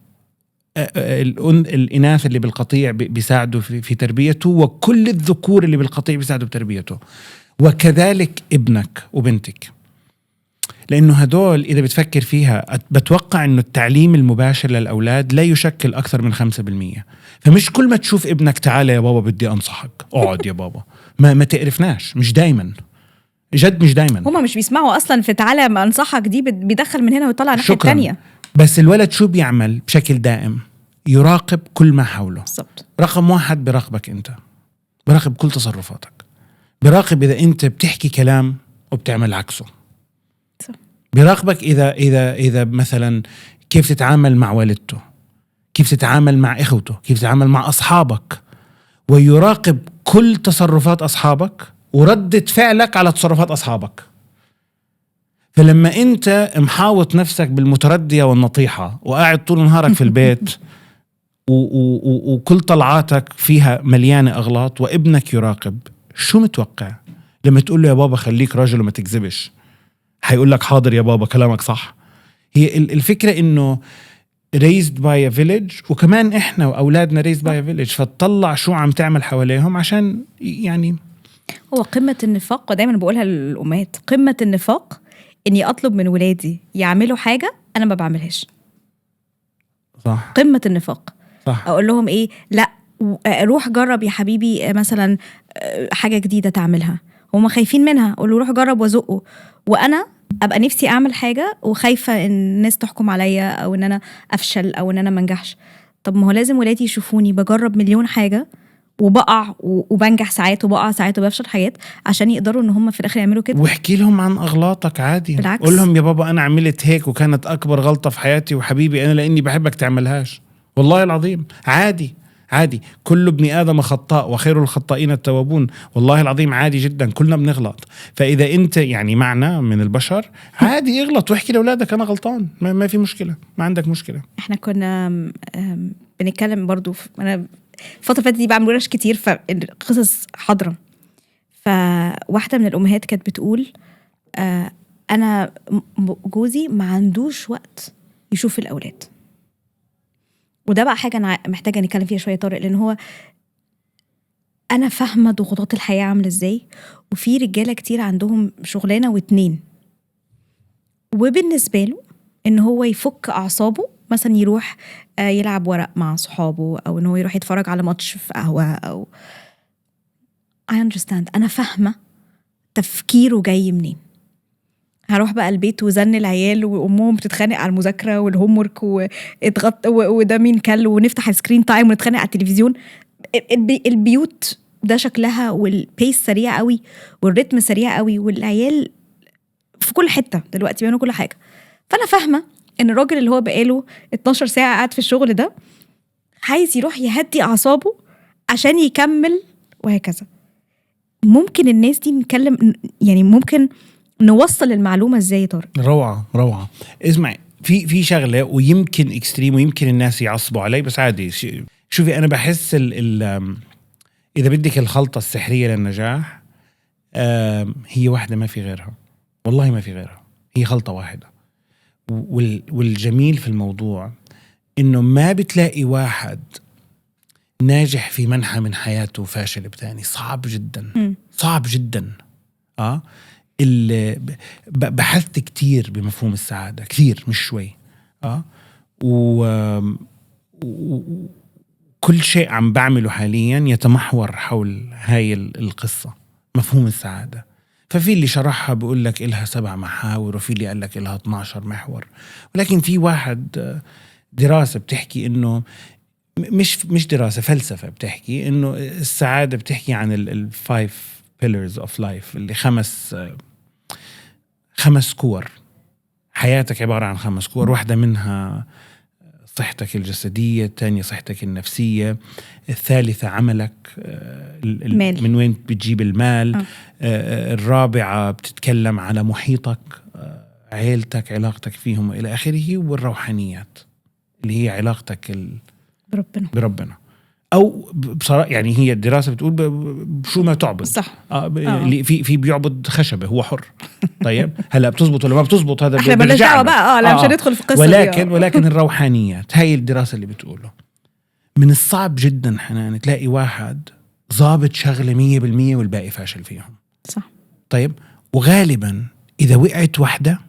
الإناث اللي بالقطيع بيساعدوا في تربيته، وكل الذكور اللي بالقطيع بيساعدوا بتربيته، وكذلك ابنك وبنتك. لأنه هدول إذا بتفكر فيها، بتوقع أنه التعليم المباشر للأولاد لا يشكل أكثر من 5%. فمش كل ما تشوف ابنك تعال يا بابا بدي أنصحك، اقعد يا بابا، ما تقرفناش. مش دايما، جد مش دايما. هما مش بيسمعوا أصلا في تعالى ما أنصحك دي، بيدخل من هنا ويطلع ناحية التانية. بس الولد شو بيعمل بشكل دائم؟ يراقب كل ما حوله. بالضبط. رقم 1 براقبك أنت، براقب كل تصرفاتك، براقب إذا أنت بتحكي كلام وبتعمل عكسه. براقبك إذا مثلا كيف تتعامل مع والدته، كيف تتعامل مع إخوته، كيف تتعامل مع أصحابك. ويراقب كل تصرفات أصحابك وردة فعلك على تصرفات أصحابك. فلما أنت محاوط نفسك بالمتردية والنطيحة وقاعد طول نهارك في البيت وكل طلعاتك فيها مليانة أغلاط، وابنك يراقب، شو متوقع لما تقول له يا بابا خليك راجل وما تكذبش؟ هيقول لك حاضر يا بابا كلامك صح. هي الفكرة إنه raised by a village، وكمان إحنا وأولادنا raised by a village. فتطلع شو عم تعمل حواليهم، عشان يعني هو قمة النفاق. ودايما بقولها للأمهات، قمة النفاق إني أطلب من ولادي يعملوا حاجة أنا ما بعملهاش. صح. قمة النفاق. صح. أقول لهم إيه؟ لا روح جرب يا حبيبي مثلا حاجة جديدة تعملها، هما خايفين منها، أقول له روح جرب وزقه، وأنا أبقى نفسي أعمل حاجة وخايفة إن الناس تحكم عليا أو إن أنا أفشل أو إن أنا منجحش. طب ما هو لازم ولادي يشوفوني بجرب مليون حاجة وبقع وبنجح ساعات وبقع ساعات وبفشل حاجات عشان يقدروا ان هم في الاخر يعملوا كده. واحكي لهم عن اغلاطك عادي. بالعكس. قول لهم يا بابا انا عملت هيك وكانت اكبر غلطة في حياتي، وحبيبي انا لاني بحبك تعملهاش. والله العظيم عادي عادي. كل ابن آدم خطاء وخير الخطائين التوابون. والله العظيم عادي جدا، كلنا بنغلط. فإذا أنت يعني معنا من البشر عادي اغلط واحكي لأولادك أنا غلطان، ما في مشكلة، ما عندك مشكلة. احنا كنا بنتكلم برضو أنا الفترة فاتت دي بعمل ورش كتير فقصص حاضرة. فواحدة من الأمهات كانت بتقول أنا جوزي ما عندوش وقت يشوف الأولاد. وده بقى حاجة أنا محتاجة نتكلم فيها شوية طارق، لأن هو أنا فاهمة ضغوطات الحياة عاملة إزاي، وفي رجالة كتير عندهم شغلانة و2، وبالنسبة له إن هو يفك أعصابه مثلا يروح يلعب ورق مع صحابه، أو إن هو يروح يتفرج على ماتش في قهوة. أو I understand، أنا فاهمة تفكيره جاي منين. هروح بقى البيت وزن العيال وامهم بتتخانق على المذاكره والهوم ورك واتغط وده مين كل، ونفتح السكرين تايم ونتخانق على التلفزيون. البيوت ده شكلها والبيس سريع قوي والريتم سريع قوي، والعيال في كل حته دلوقتي بيعملوا كل حاجه. فانا فاهمه ان الراجل اللي هو بقاله 12 ساعه قاعد في الشغل ده عايز يروح يهدي اعصابه عشان يكمل وهكذا. ممكن الناس دي نتكلم يعني ممكن نوصل المعلومة ازاي طارق؟ روعة. اسمعي، في شغلة ويمكن اكستريم ويمكن الناس يعصبوا علي، بس عادي. شوفي انا بحس اذا بدك الخلطة السحرية للنجاح هي واحدة ما في غيرها. والله ما في غيرها، هي خلطة واحدة. والجميل في الموضوع انه ما بتلاقي واحد ناجح في منحى من حياته فاشل بتاني. صعب جدا. صعب جدا. اللي بحثت كتير بمفهوم السعادة كتير مش شوي. وكل شيء عم بعمله حاليا يتمحور حول هاي القصة، مفهوم السعادة. ففي اللي شرحها بيقول لك إلها 7 محاور، وفي اللي قال لك إلها 12 محور. ولكن في واحد دراسة بتحكي إنه مش دراسة، فلسفة بتحكي إنه السعادة بتحكي عن 5 pillars of life، اللي 5 كور. حياتك عبارة عن 5 كور، واحدة منها صحتك الجسدية، الثانية صحتك النفسية، الثالثة عملك، من وين بتجيب المال، الرابعة بتتكلم على محيطك، عيلتك، علاقتك فيهم إلى آخره، والروحانيات اللي هي علاقتك بربنا. أو بصراحة يعني هي الدراسة بتقول شو ما تعبد. صح. اللي في بيعبد خشبة هو حر. طيب هلا بتزبط ولا ما بتزبط هذا احنا بلاش دعوة بقى. لا مش هندخل في القصة ولكن الروحانيات هاي الدراسة اللي بتقوله من الصعب جدا حنان تلاقي واحد ضابط شغلة 100% والباقي فاشل فيهم. صح. طيب وغالبا إذا وقعت واحدة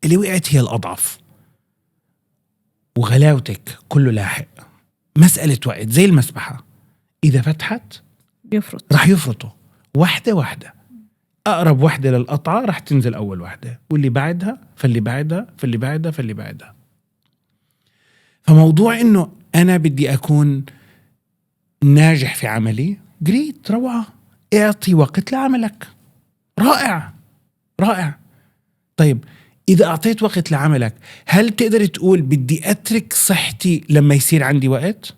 اللي وقعت هي الأضعف، وغلاوتك كله لاحق. مسألة وقت زي المسبحة، إذا فتحت راح يفرطوا واحدة. أقرب واحدة للقطعة راح تنزل أول واحدة، واللي بعدها فاللي بعدها فاللي بعدها فاللي بعدها. فموضوع إنه أنا بدي أكون ناجح في عملي، جريت، روعة، اعطي وقت لعملك. رائع. طيب إذا أعطيت وقت لعملك، هل تقدر تقول بدي أترك صحتي لما يصير عندي وقت؟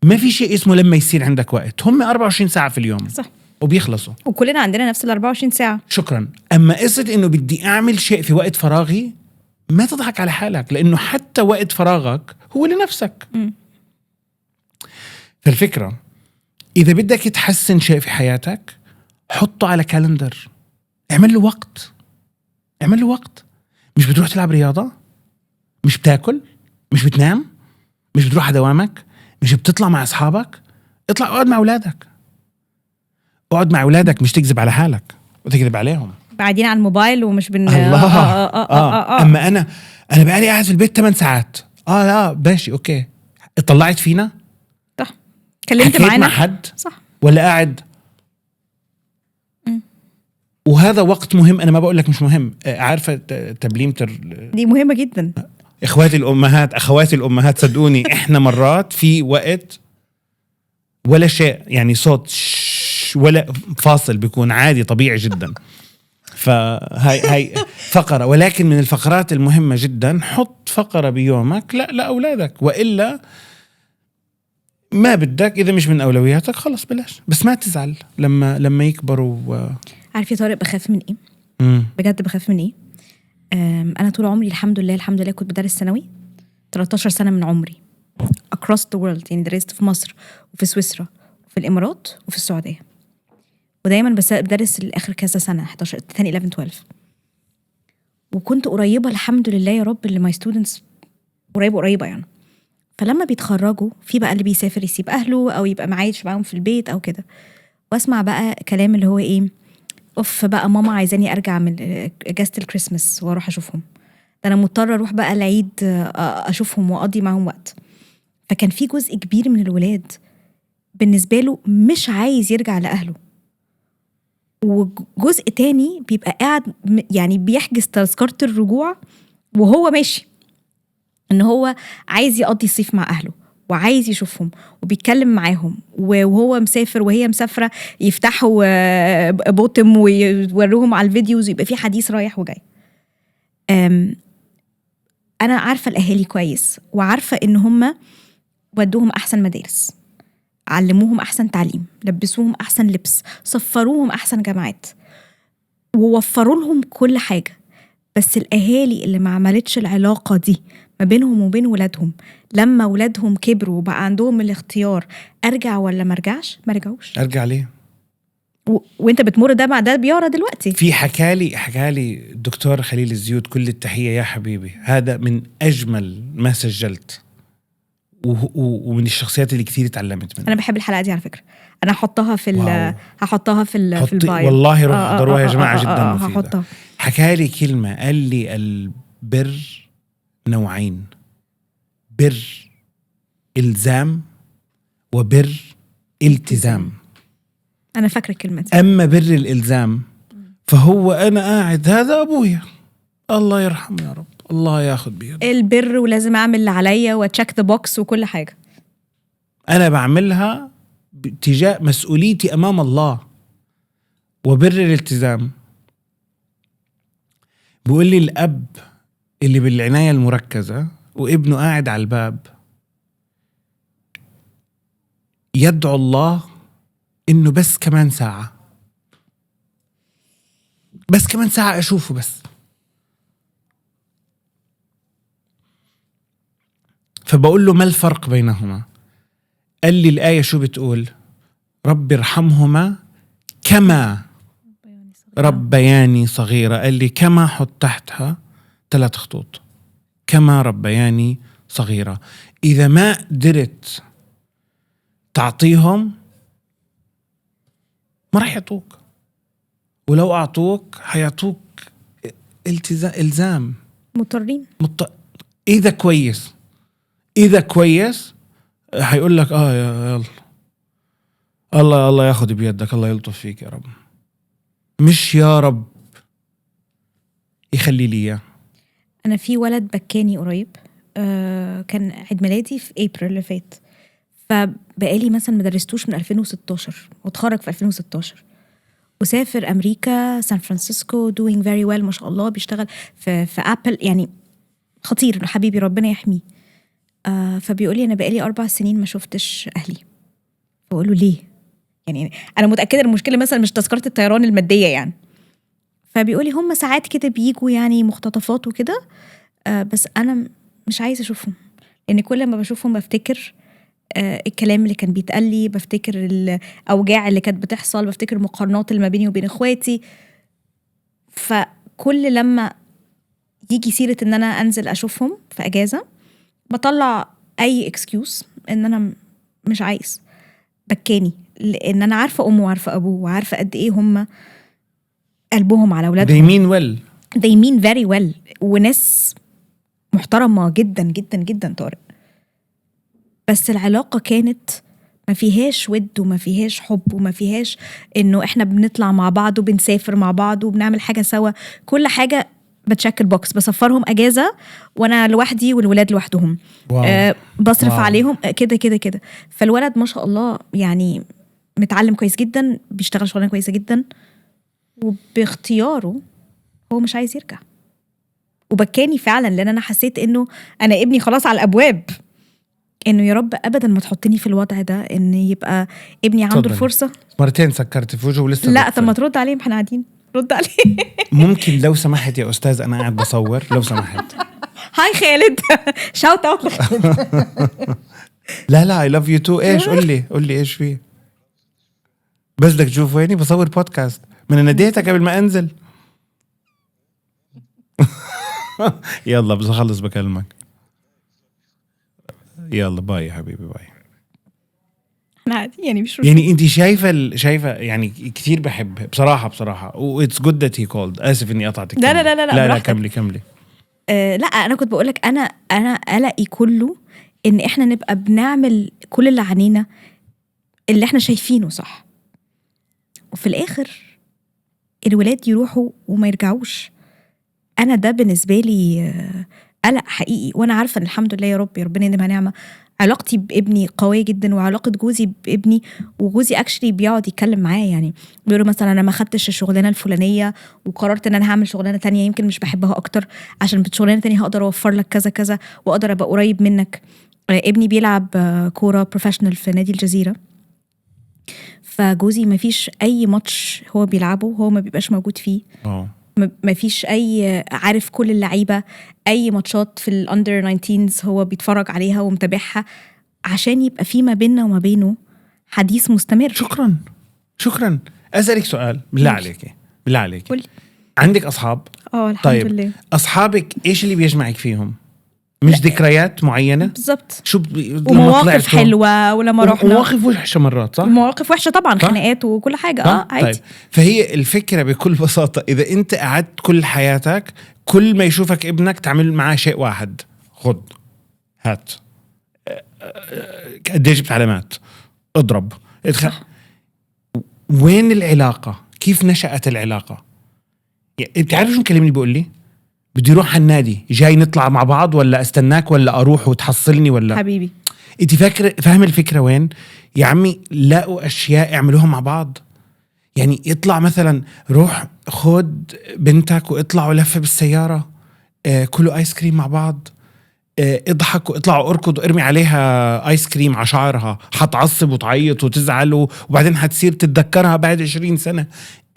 ما في شيء اسمه لما يصير عندك وقت. هم 24 ساعة في اليوم. صح. وبيخلصوا، وكلنا عندنا نفس 24 ساعة. شكرا. أما قصة إنه بدي أعمل شيء في وقت فراغي، ما تضحك على حالك، لأنه حتى وقت فراغك هو لنفسك. فالفكرة إذا بدك تحسن شيء في حياتك، حطه على كالندر، اعمل له وقت. مش بتروح تلعب رياضة، مش بتاكل، مش بتنام، مش بتروح على دوامك، مش بتطلع مع أصحابك، اطلع اقعد مع أولادك. مش تكذب على حالك وتكذب عليهم. قاعدين على الموبايل ومش الله. أما أنا بقالي قاعد في البيت 8 ساعات. لا ماشي أوكي. اطلعت فينا؟ صح. كلمت معنا مع حد؟ صح. ولا قاعد؟ وهذا وقت مهم. أنا ما بقول لك مش مهم. عارفة تبليمة دي مهمة جدا. أخواتي الأمهات صدقوني إحنا مرات في ولا شيء، يعني صوت ولا فاصل، بيكون عادي طبيعي جدا. فهاي فقرة، ولكن من الفقرات المهمة جدا حط فقرة بيومك لأولادك، وإلا ما بدك، إذا مش من أولوياتك خلص بلاش. بس ما تزعل لما يكبروا. عارف يا طارق بخاف من إيه؟ بجد بخاف من إيه؟ أنا طول عمري الحمد لله كنت بدرس ثانوي 13 سنة من عمري across the world، يعني درست في مصر وفي سويسرا وفي الإمارات وفي السعودية، ودايما بس بدرس الآخر كذا سنة 11 تاني 11 12، وكنت قريبة الحمد لله يا رب اللي my students قريبة يعني. فلما بيتخرجوا في بقى اللي بيسافر يسيب أهله أو يبقى معايش معاهم في البيت أو كده، واسمع بقى كلام اللي هو إيه، أوف بقى ماما عايزاني أرجع من أجازة الكريسماس وأروح أشوفهم، ده أنا مضطرة أروح بقى العيد أشوفهم وأقضي معهم وقت. فكان في جزء كبير من الولاد بالنسبة له مش عايز يرجع لأهله، وجزء تاني بيبقى قاعد يعني بيحجز تذكرة الرجوع وهو ماشي، إن هو عايز يقضي الصيف مع أهله وعايز يشوفهم وبيتكلم معاهم، وهو مسافر وهي مسافرة يفتحوا بوتم ويوروهم على الفيديوز، يبقى في حديث رايح وجاي. أنا عارفة الأهالي كويس، وعارفة إن هم ودوهم أحسن مدارس، علموهم أحسن تعليم، لبسوهم أحسن لبس، صفروهم أحسن جامعات، ووفروا لهم كل حاجة. بس الأهالي اللي ما عملتش العلاقة دي ما بينهم وبين ولادهم، لما ولادهم كبروا وبقى عندهم الاختيار أرجع ولا ما رجعش، ما رجعوش. أرجع ليه؟ وانت بتمر ده مع ده بيارة دلوقتي. في حكالي الدكتور خليل الزيود، كل التحية يا حبيبي، هذا من أجمل ما سجلت، ومن الشخصيات اللي كثير تعلمت منها. انا بحب الحلقه دي على فكره، انا هحطها في البايو والله روح احضروها يا جماعه، جدا مفيده. هحطها. حكالي كلمه، قال لي البر نوعين، بر الزام وبر التزام. انا فاكره الكلمه دي. اما بر الالزام فهو انا قاعد، هذا ابويا الله يرحمه يا رب، الله ياخد بيده، البر ولازم اعمل اللي عليا وتشيك ذا بوكس وكل حاجه انا بعملها باتجاه مسؤوليتي امام الله. وبر الالتزام بيقول لي الاب اللي بالعنايه المركزه وابنه قاعد على الباب يدعو الله انه بس كمان ساعه اشوفه بس. فبقول له ما الفرق بينهما؟ قال لي الآية شو بتقول؟ رب ارحمهما كما ربياني صغيرة. قال لي كما، حط تحتها 3 خطوط، كما ربياني صغيرة. إذا ما قدرت تعطيهم ما رح يعطوك، ولو أعطوك حيعطوك إلزام، مضطرين. إذا كويس هيقول لك يلا الله ياخد بيدك، الله يلطف فيك يا رب، مش يا رب يخلي لي اياه. انا في ولد بكاني قريب، كان عيد ميلادي في ابريل اللي فات، فبقالي مثلا ما درستوش من 2016 وتخرج في 2016 وسافر امريكا سان فرانسيسكو doing very well ما شاء الله، بيشتغل في ابل، يعني خطير حبيبي ربنا يحميه. فبيقولي انا بقالي 4 سنين ما شفتش اهلي. بقوله ليه؟ يعني انا متاكده المشكله مثلا مش تذكره الطيران الماديه يعني. فبيقولي هم ساعات كده بيجوا يعني مختطفات وكده، بس انا مش عايزه اشوفهم، لان كل ما بشوفهم بفتكر الكلام اللي كان بيتقال لي، بفتكر الاوجاع اللي كانت بتحصل، بفتكر المقارنات اللي ما بيني وبين اخواتي. فكل لما يجي سيره ان انا انزل اشوفهم في اجازه بطلع اي اكسكيوز ان انا مش عايز. بكاني لان انا عارفه امه وعارفه ابوه وعارفه قد ايه هم قلبهم على اولادهم. they mean very well وناس محترمه جدا جدا جدا طارق، بس العلاقه كانت ما فيهاش ود وما فيهاش حب وما فيهاش انه احنا بنطلع مع بعض وبنسافر مع بعض وبنعمل حاجه سوا. كل حاجه بتشكل بوكس، بسفرهم اجازه وانا لوحدي والولاد لوحدهم. واو. بصرف واو. عليهم كده كده كده. فالولد ما شاء الله يعني متعلم كويس جدا، بيشتغل شغلانه كويسه جدا، وباختياره هو مش عايز يرجع. وبكاني فعلا لان انا حسيت انه انا ابني خلاص على الابواب، انه يا رب ابدا ما تحطني في الوضع ده، ان يبقى ابني عنده اتفضلي. الفرصه. مرتين سكرت في وجهه ولسه لا طب بتفل. ما ترد عليه، ما احنا قاعدين رد عليه. ممكن لو سمحت يا استاذ، انا قاعد بصور لو سمحت. هاي خالد. شاوت اوت لخالد. لا اي لاف يو تو. ايش قول لي ايش فيه؟ بس بدك تشوف ويني بصور بودكاست، من انا ناديتك قبل ما انزل. يلا بس اخلص بكلمك. يلا باي يا حبيبي، باي. احنا قاعدين يعني مش يعني انت شايفه يعني كثير بحب بصراحه واتس جود ذات هي كولد. اسف اني قطعتك. لا لا كملي. لا انا كنت بقولك انا قلقي كله ان احنا نبقى بنعمل كل اللي عنينا، اللي احنا شايفينه صح، وفي الاخر الولاد يروحوا وما يرجعوش. انا ده بالنسبه لي قلق حقيقي. وانا عارفه ان الحمد لله يا رب، يا ربنا يديمها نعمه، علاقتي بابني قويه جدا، وعلاقه جوزي بابني، وجوزي اكشلي بيقعد يتكلم معاه، يعني بيقولوا مثلا انا ما خدتش الشغلانه الفلانيه وقررت ان انا هعمل شغلانه تانية يمكن مش بحبها اكتر، عشان بالشغلانه تانية هقدر اوفر لك كذا كذا واقدر ابقى قريب منك. ابني بيلعب كوره بروفيشنال في نادي الجزيره، فجوزي ما فيش اي ماتش هو بيلعبه هو ما بيبقاش موجود فيه. ما فيش اي عارف كل اللعيبه، اي ماتشات في الاندر 19 هو بيتفرج عليها ومتابعها، عشان يبقى في ما بيننا وما بينه حديث مستمر. شكرا. اسالك سؤال بالله عليك قولي. عندك اصحاب؟ الحمد طيب. لله. اصحابك ايش اللي بيجمعك فيهم؟ مش ذكريات معينه؟ بالظبط. شو ومواقف حلوه ولما رحنا. مواقف وحشه مرات، صح؟ مواقف وحشه طبعا، خناقات وكل حاجه. عادي. طيب. فهي الفكره بكل بساطه، اذا انت قعدت كل حياتك كل ما يشوفك ابنك تعمل معاه شيء واحد، خد هات، قديش جبت علامات، اضرب، وين العلاقه؟ كيف نشأت العلاقه؟ يعني بتعرف شو مكلمني بيقول لي بدي اروح على النادي، جاي نطلع مع بعض ولا استناك ولا اروح وتحصلني ولا؟ حبيبي انت فاهم الفكره وين يا عمي؟ لاقوا اشياء اعملوها مع بعض. يعني يطلع مثلا روح خد بنتك واطلعوا لفه بالسياره، كلوا ايس كريم مع بعض، اضحكوا، اطلعوا اركضوا، ارمي عليها ايس كريم على شعرها، حتعصب وتعيط وتزعل وبعدين حتصير تتذكرها بعد 20 سنه.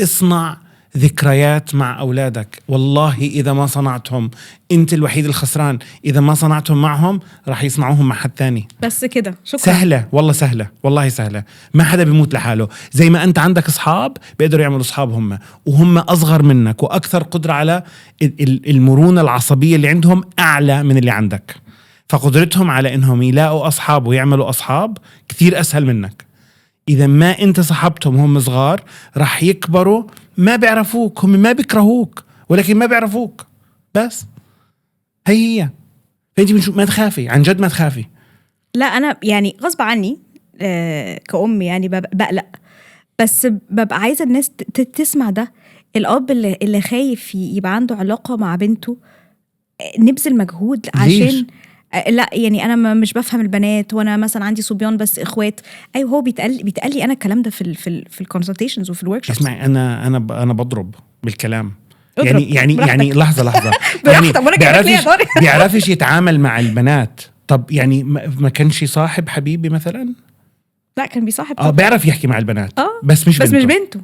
اصنع ذكريات مع أولادك. والله إذا ما صنعتهم أنت الوحيد الخسران، إذا ما صنعتهم معهم راح يصنعوهم مع حد تاني. بس كده. شكرا. سهلة والله سهلة. ما حدا بيموت لحاله. زي ما أنت عندك أصحاب بيقدروا يعملوا أصحاب هم، وهم أصغر منك وأكثر قدرة على المرونة العصبية اللي عندهم أعلى من اللي عندك، فقدرتهم على إنهم يلاقوا أصحاب ويعملوا أصحاب كثير أسهل منك. إذا ما أنت صحبتهم هم صغار راح يكبروا ما بيعرفوك، هم ما بيكرهوك ولكن ما بيعرفوك. بس هي فأنت ما تخافي، عن جد ما تخافي. لا أنا يعني غصب عني كأم يعني بقلق، بس ببقى عايزة الناس تسمع ده. الأب اللي خايف يبقى عنده علاقة مع بنته نبذل مجهود عشان لا يعني انا مش بفهم البنات، وانا مثلا عندي صبيان بس اخوات. ايوه هو بيتقال لي انا الكلام ده في الكونسلتيشنز وفي الورك شوبس. اسمعي انا بضرب بالكلام. يعني لحظه يعني بيعرفش يتعامل مع البنات. طب يعني ما كانش صاحب حبيبي مثلا؟ لا كان بيصاحب. بيعرف يحكي مع البنات بس مش بنته.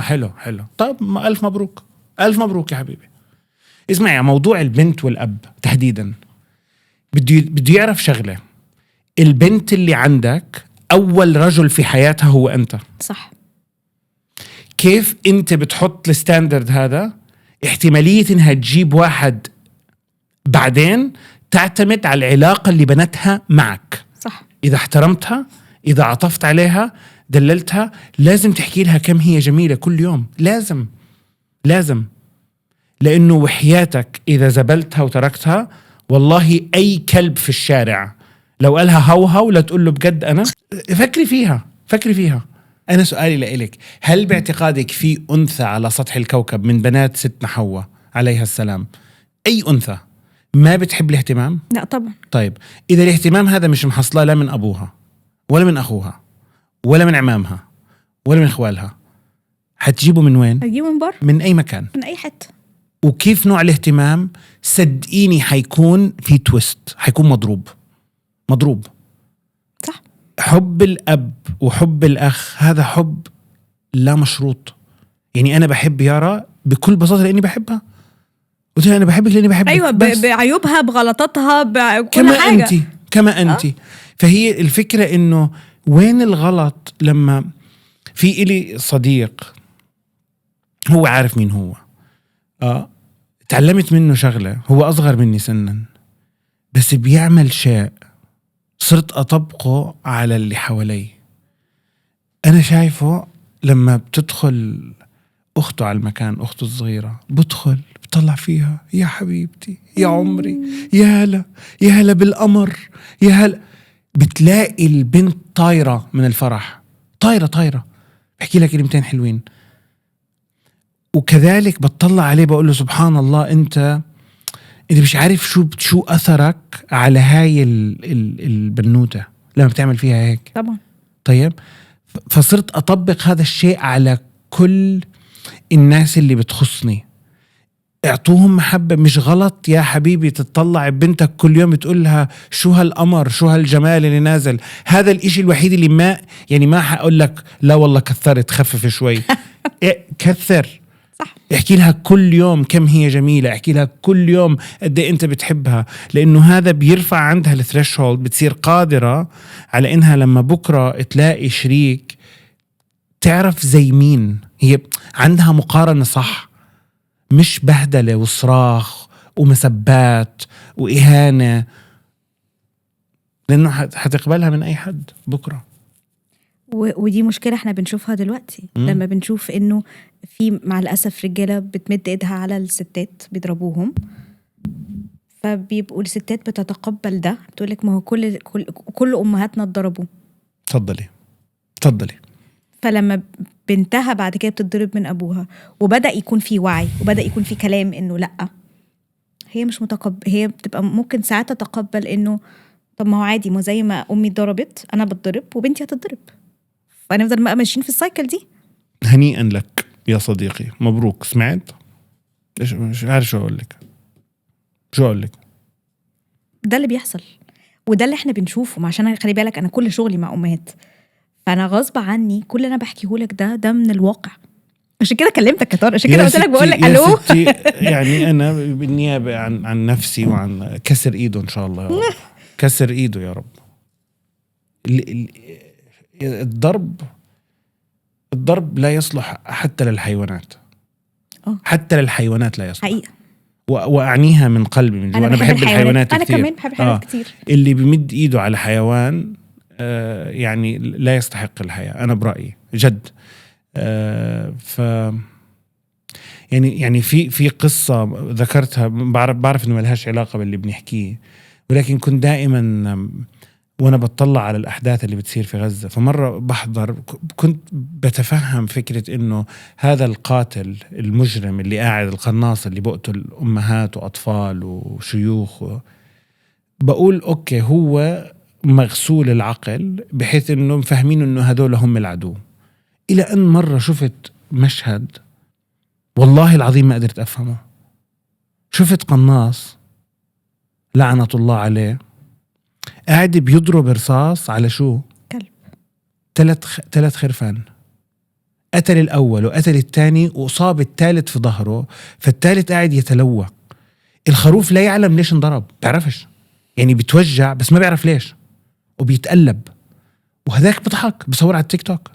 حلو. طب الف مبروك يا حبيبي. اسمعي، موضوع البنت والاب تحديدا بده يعرف شغله. البنت اللي عندك اول رجل في حياتها هو انت، صح؟ كيف انت بتحط الستاندرد هذا؟ احتماليه انها تجيب واحد بعدين تعتمد على العلاقه اللي بنتها معك. صح. اذا احترمتها، اذا عطفت عليها، دللتها، لازم تحكي لها كم هي جميله كل يوم. لازم لانه وحياتك اذا زبلتها وتركتها، والله أي كلب في الشارع لو قالها هوهو لا تقول له بجد أنا. فكري فيها. أنا سؤالي لإلك، هل باعتقادك في أنثى على سطح الكوكب من بنات ستنا حواء عليها السلام. أي أنثى ما بتحب الاهتمام؟ لا طبعا. طيب إذا الاهتمام هذا مش محصلة لا من أبوها ولا من أخوها ولا من عمامها ولا من إخوالها، حتجيبه من وين؟ هتجيبه من بره، من أي مكان، من أي حتة. وكيف نوع الاهتمام؟ صدقيني حيكون في تويست، حيكون مضروب. صح. حب الأب وحب الأخ هذا حب لا مشروط. يعني أنا بحب يارا بكل بساطة لأني بحبها، قلت لها أنا بحبك لأني بحبك. أيوة، بعيوبها بغلطاتها بكل كما حاجة. كما أنت. فهي الفكرة إنه وين الغلط؟ لما في إلي صديق هو عارف مين هو، تعلمت منه شغلة، هو أصغر مني سنا بس بيعمل شيء صرت أطبقه على اللي حوالي. أنا شايفه لما بتدخل أخته على المكان، أخته الصغيرة، بطلع فيها يا حبيبتي يا عمري يا هلا بالقمر يا هلا. بتلاقي البنت طايرة من الفرح، طايرة بحكي لها كلمتين حلوين. وكذلك بتطلع عليه بقول له سبحان الله، انت مش عارف شو أثرك على هاي البنوتة لما بتعمل فيها هيك. طبعا. طيب فصرت أطبق هذا الشيء على كل الناس اللي بتخصني. اعطوهم محبة. مش غلط يا حبيبي تطلع بنتك كل يوم تقول لها شو هالقمر شو هالجمال اللي نازل. هذا الاشي الوحيد اللي ما حقول لك لا والله كثرت، خفف شوي. كثر. صح. احكي لها كل يوم كم هي جميلة، احكي لها كل يوم قد ايه انت بتحبها، لانه هذا بيرفع عندها الثريشولد، بتصير قادرة على انها لما بكرة تلاقي شريك تعرف زي مين هي. عندها مقارنة صح، مش بهدلة وصراخ ومسبات وإهانة، لأنه حتقبلها من أي حد بكرة. ودي مشكلة احنا بنشوفها دلوقتي. لما بنشوف انه في مع الأسف رجالة بتمد ايدها على الستات بيضربوهم، فبيبقوا الستات بتتقبل ده، بتقولك ما هو كل أمهاتنا اتضربوا. تفضلي. فلما بنتها بعد كده بتضرب من أبوها، وبدأ يكون في وعي وبدأ يكون في كلام إنه لأ، هي مش هي بتبقى ممكن ساعات تتقبل إنه طب ما هو عادي، ما زي ما أمي ضربت أنا بتضرب وبنتي هتضرب، فنفضل بقى ماشيين في السايكل دي. هنيئا لك يا صديقي، مبروك. سمعت؟ مش عارف شو أقول لك. ده اللي بيحصل وده اللي احنا بنشوفه. عشان خلي بالك أنا كل شغلي مع أمهات، فأنا غصب عني كل اللي أنا بحكيهولك ده من الواقع. عشان كده كلمتك يا طارق، عشان كده قلت لك بقول لك الو. يعني انا بالنيابه عن نفسي وعن كسر ايده ان شاء الله يا رب. كسر ايده يا رب. الضرب لا يصلح حتى للحيوانات. حتى للحيوانات لا يصلح حقيقة. واعنيها من قلبي من جوا. انا بحب الحيوانات كتير. انا كمان بحب الحيوانات كتير. اللي بيمد ايده على حيوان يعني لا يستحق الحياة، انا برأيي جد. يعني في قصة ذكرتها، بعرف انه ما لهاش علاقة باللي بنحكيه، ولكن كنت دائما وانا بتطلع على الاحداث اللي بتصير في غزة، فمرة بحضر كنت بتفهم فكرة انه هذا القاتل المجرم اللي قاعد، القناص اللي بقتل امهات واطفال وشيوخ، بقول اوكي هو مغسول العقل بحيث انه مفهمين انه هذول هم العدو. الى ان مرة شفت مشهد والله العظيم ما قدرت افهمه. شفت قناص لعنة الله عليه قاعد بيضرب رصاص على شو؟ كلب. 3 خرفان. قتل الاول وقتل الثاني واصاب الثالث في ظهره، فالثالث قاعد يتلوى. الخروف لا يعلم ليش انضرب، بعرفش يعني، بتوجع بس ما بيعرف ليش وبيتقلب، وهذاك بضحك بصور على التيك توك.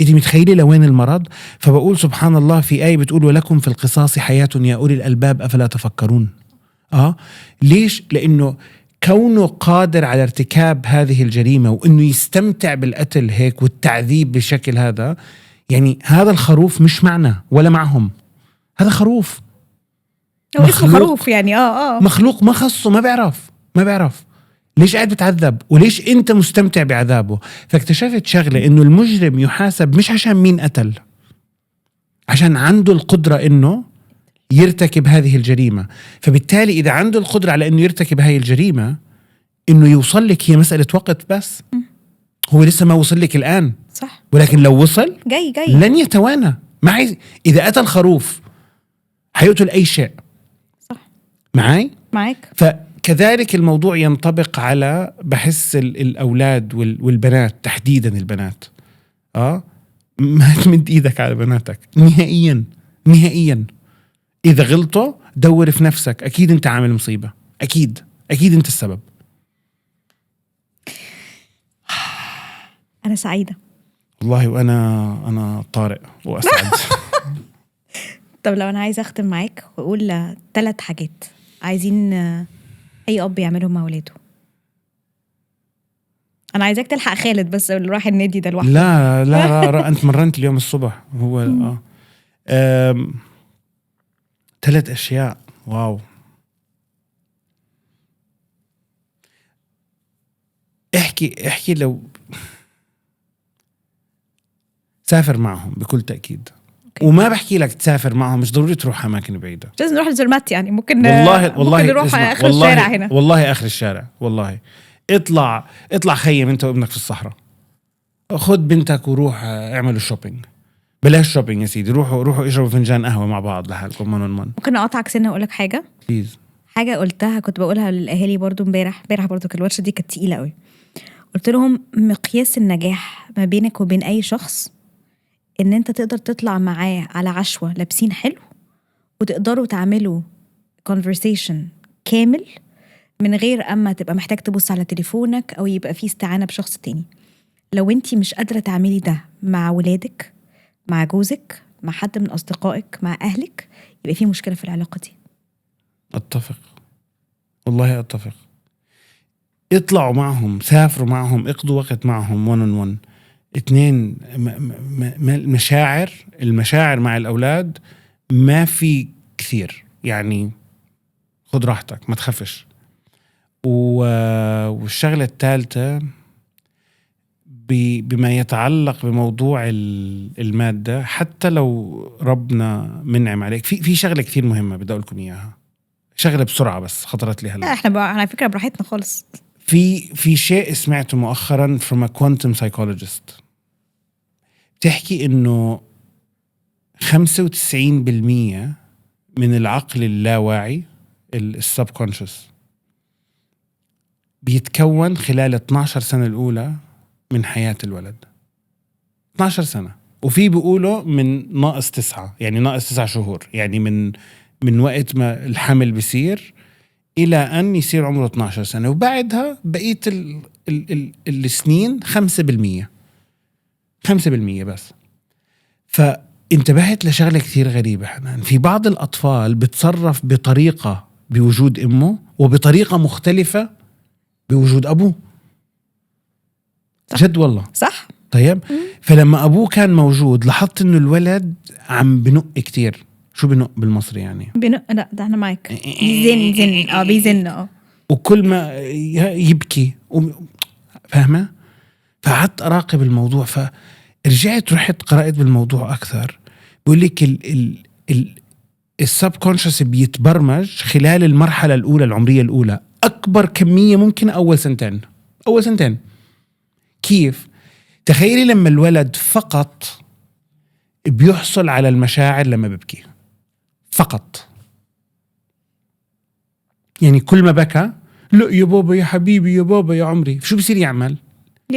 إذا متخيلي لوين المرض. فبقول سبحان الله، في آية بتقول ولكم في القصاص حياة يا أولي الألباب أفلا تفكرون. ليش؟ لأنه كونه قادر على ارتكاب هذه الجريمة وإنه يستمتع بالقتل هيك والتعذيب بشكل هذا، يعني هذا الخروف مش معنا ولا معهم، هذا خروف، هو اسمه خروف يعني مخلوق ما خصه، ما بيعرف ليش قاعد بتعذب وليش انت مستمتع بعذابه. فاكتشفت شغلة، انه المجرم يحاسب مش عشان مين قتل، عشان عنده القدرة انه يرتكب هذه الجريمة. فبالتالي إذا عنده القدرة على أنه يرتكب هذه الجريمة، أنه يوصل لك هي مسألة وقت بس. هو لسه ما وصل لك الآن، صح، ولكن لو وصل جاي لن يتوانى. إذا قتل خروف حيقتل أي شيء. صح، معاك. فكذلك الموضوع ينطبق على بحس الأولاد والبنات تحديدا. البنات ما تمد إيدك على بناتك نهائيا. إذا غلطوا دور في نفسك، أكيد أنت عامل مصيبة، أكيد أنت السبب. أنا سعيدة والله، وأنا طارق وأسعد. طب لو أنا عايزة أختم معاك وأقول 3 حاجات عايزين أي أب يعملهم مع ولاده. أنا عايزاك تلحق خالد بس اللي راح النادي ده لوحده. لا أنت مرنت اليوم الصبح. هو 3 أشياء. واو. احكي لو سافر معهم بكل تأكيد. وما بحكي لك تسافر معهم، مش ضروري تروح أماكن بعيدة، مش لازم نروح لزرمات يعني. ممكن والله نروح آخر الشارع هنا. والله آخر الشارع. والله اطلع خيم انت وابنك في الصحراء، خد بنتك وروح اعملوا شوبينج. بلاش شوبينج يا سيدي، روحوا اشربوا فنجان قهوة مع بعض لحالكم. ممكن أقطعك سنة وأقول لك حاجة؟ بليز. حاجة قلتها كنت بقولها للأهالي برضو امبارح برضو. كان الورشة دي كانت تقيلة قوي. قلت لهم مقياس النجاح ما بينك وبين أي شخص إن أنت تقدر تطلع معاه على عشوة لابسين حلو وتقدروا تعملوا conversation كامل من غير أما تبقى محتاج تبص على تليفونك أو يبقى فيه استعانة بشخص تاني. لو أنتي مش قادرة تعملي ده مع ولادك، مع جوزك، مع حد من أصدقائك، مع أهلك، يبقى فيه مشكلة في العلاقة دي. اتفق، والله اتفق. اطلعوا معهم، سافروا معهم، اقضوا وقت معهم 1 on 1. 2 المشاعر مع الأولاد ما في كثير يعني، خد راحتك ما تخافش. والشغلة الثالثة بما يتعلق بموضوع المادة، حتى لو ربنا منعم عليك في شغلة كثير مهمة بدي أقول لكم إياها. شغلة بسرعة بس خطرت لي هلا. احنا على فكرة براحتنا خالص. في شيء سمعته مؤخرا from a quantum psychologist بتحكي إنه 95% من العقل اللاواعي السبكونشس بيتكون خلال 12 سنة الأولى من حياة الولد. 12 سنة. وفي بيقولوا من ناقص 9، يعني ناقص 9 شهور، يعني من وقت ما الحمل بيصير إلى أن يصير عمره 12 سنة. وبعدها بقية السنين 5% بس. فانتبهت لشغلة كثير غريبة حنان. في بعض الأطفال بتصرف بطريقة بوجود أمه وبطريقة مختلفة بوجود أبوه. جد والله. صح. طيب. فلما أبوه كان موجود لاحظت إنه الولد عم بنق كتير. شو بنق بالمصري يعني؟ بنق. لا ده أنا معك. بيزن. وكل ما يبكي فاهمة؟ فقعدت أراقب الموضوع، فرجعت رحت قرأت بالموضوع أكثر. بقول لك السبكونشس بيتبرمج خلال المرحلة الأولى العمرية الأولى، أكبر كمية ممكن أول سنتين. كيف؟ تخيلي لما الولد فقط بيحصل على المشاعر لما ببكي فقط، يعني كل ما بكى لا يا بابا يا حبيبي يا بابا يا عمري، شو بيصير يعمل؟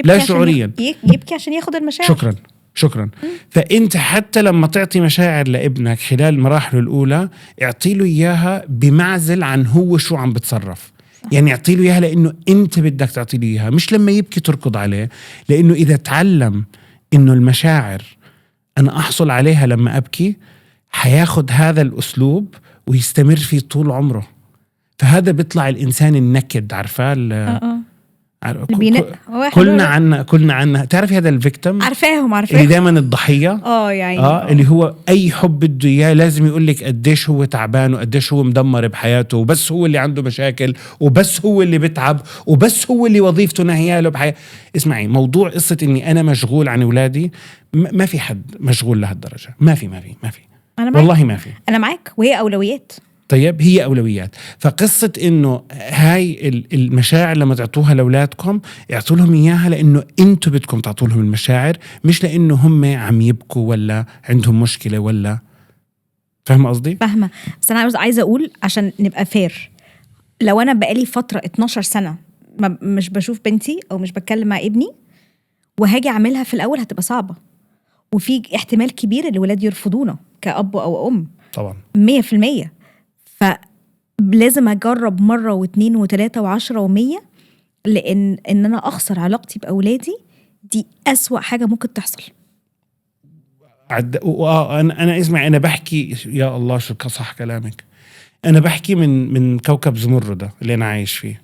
لا شعوريا يبكي عشان ياخد المشاعر. شكرا. فأنت حتى لما تعطي مشاعر لابنك خلال مراحله الأولى اعطي له إياها بمعزل عن هو شو عم بتصرف. يعني اعطي له إياها لأنه أنت بدك تعطي له إياها، مش لما يبكي تركض عليه. لأنه إذا تعلم إنه المشاعر أنا أحصل عليها لما أبكي، حياخد هذا الأسلوب ويستمر فيه طول عمره. فهذا بيطلع الإنسان النكد، عارفاه؟ كلنا عنا تعرفي هذا الفيكتم، عارفاهم اللي دائما الضحية. يعني اللي هو أي حب بده إياه لازم يقول لك قديش هو تعبان وقديش هو مدمر بحياته، وبس هو اللي عنده مشاكل، وبس هو اللي بتعب، وبس هو اللي وظيفته نهياله بحياته. اسمعي، موضوع قصة إني أنا مشغول عن أولادي، ما في حد مشغول لهالدرجة. ما في أنا معاك. والله ما في. أنا معاك، وهي أولويات. طيب هي أولويات. فقصة إنه هاي المشاعر لما تعطوها لأولادكم اعطوا لهم إياها لأنه أنتوا بدكم تعطوا لهم المشاعر، مش لأنه هم عم يبكوا ولا عندهم مشكلة ولا. فاهم قصدي؟ فاهمة. بس أنا عايزة أقول عشان نبقى فير، لو أنا بقالي فترة 12 سنة مش بشوف بنتي أو مش بتكلم مع ابني وهاجي أعملها في الأول هتبقى صعبة، وفي احتمال كبير الولاد يرفضونا كأب أو أم طبعا 100%. فلازم أجرب مرة واثنين وثلاثة وعشرة ومية، لأن أنا أخسر علاقتي بأولادي دي أسوأ حاجة ممكن تحصل. أنا اسمع، أنا بحكي يا الله شو صح كلامك، أنا بحكي من كوكب زمردة اللي أنا عايش فيه.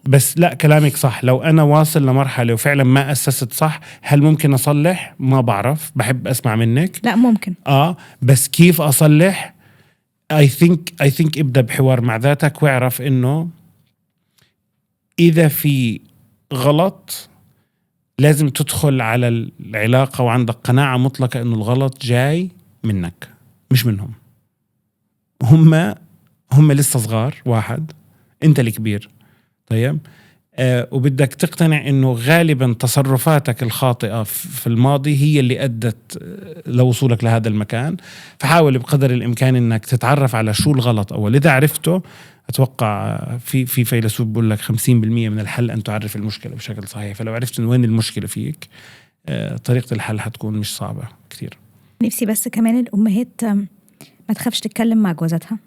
بس لا كلامك صح. لو أنا واصل لمرحلة وفعلا ما أسست صح، هل ممكن أصلح؟ ما بعرف، بحب أسمع منك. لا ممكن. بس كيف أصلح؟ I think ابدأ بحوار مع ذاتك واعرف إنه إذا في غلط لازم تدخل على العلاقة وعندك قناعة مطلقة إنه الغلط جاي منك مش منهم. هم لسه صغار، واحد أنت الكبير. طيب وبدك تقتنع إنه غالبا تصرفاتك الخاطئة في الماضي هي اللي أدت لوصولك لهذا المكان. فحاول بقدر الإمكان إنك تتعرف على شو الغلط أول. إذا عرفته أتوقع في فيلسوف بقول لك 50% من الحل أن تعرف المشكلة بشكل صحيح. فلو عرفت إن وين المشكلة فيك طريقة الحل حتكون مش صعبة كتير. نفسي بس كمان الأمهات ما تخافش تتكلم مع جوازاتها،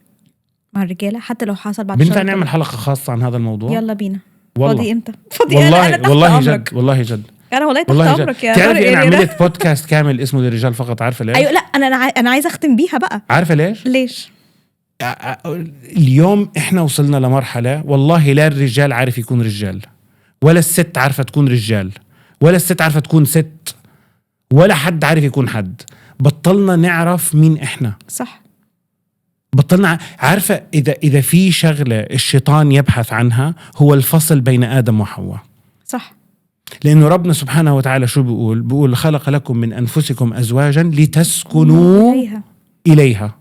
مع الرجالة، حتى لو حصل بعد بنفع نعمل حلقة خاصة عن هذا الموضوع. يلا بينا. والله. فاضي امتى؟ فاضي والله جد والله جد. انا والله تحت امرك يا تعرفي انا عملت بودكاست كامل اسمه للرجال فقط. عارفه ليش؟ ايوه. لا انا عايزه اختم بيها بقى. عارفه ليش؟ اليوم احنا وصلنا لمرحله والله لا الرجال عارف يكون رجال، ولا الست عارفه تكون رجال، ولا الست عارفه تكون ست، ولا حد عارف يكون حد. بطلنا نعرف مين احنا. صح. بطلنا عارفه اذا في شغله الشيطان يبحث عنها هو الفصل بين آدم وحواء. صح. لأنه ربنا سبحانه وتعالى شو بيقول خلق لكم من أنفسكم أزواجا لتسكنوا إليها.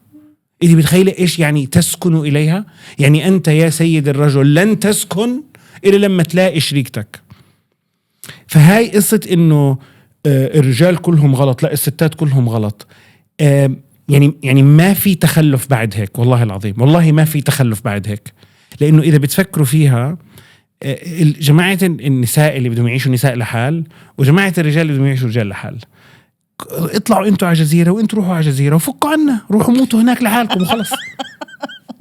إذا بتخيلي إيش يعني تسكنوا إليها؟ يعني أنت يا سيد الرجل لن تسكن إلا لما تلاقي شريكتك. فهاي قصة إنه الرجال كلهم غلط، لا الستات كلهم غلط. يعني ما في تخلف بعد هيك، والله العظيم والله ما في تخلف بعد هيك. لأنه إذا بتفكروا فيها جماعة النساء اللي بدهم يعيشوا نساء لحال وجماعة الرجال اللي بدهم يعيشوا رجال لحال، اطلعوا انتوا على جزيرة وانتوا روحوا على جزيرة وفكوا عنا، روحوا موتوا هناك لحالكم وخلص.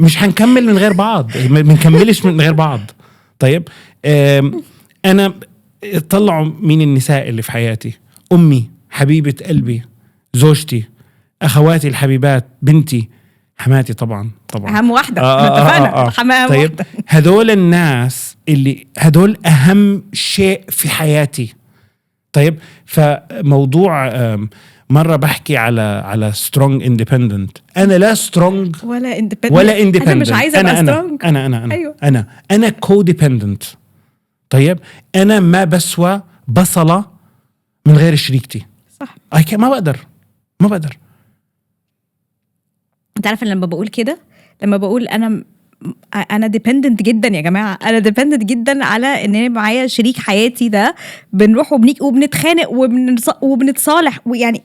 مش هنكمل من غير بعض، منكملش من غير بعض. طيب أنا طلعوا مين النساء اللي في حياتي؟ أمي، حبيبة قلبي، زوجتي، أخواتي الحبيبات، بنتي، حماتي طبعا أهم واحدة. اتفقنا. حماة طيب واحدة. هذول الناس اللي هذول أهم شيء في حياتي. طيب فموضوع مرة بحكي على strong independent. أنا لا strong ولا independent. أنا مش عايزة أبقى strong. أنا أيوه. أنا codependent. طيب أنا ما بسوى بصلة من غير شريكتي. صح. ما بقدر. انت عارف لما بقول كده، لما بقول انا ديبندنت جدا يا جماعه، انا ديبندنت جدا على ان انا معايا شريك حياتي ده بنروح وبنتخانق وبنتصالح ويعني.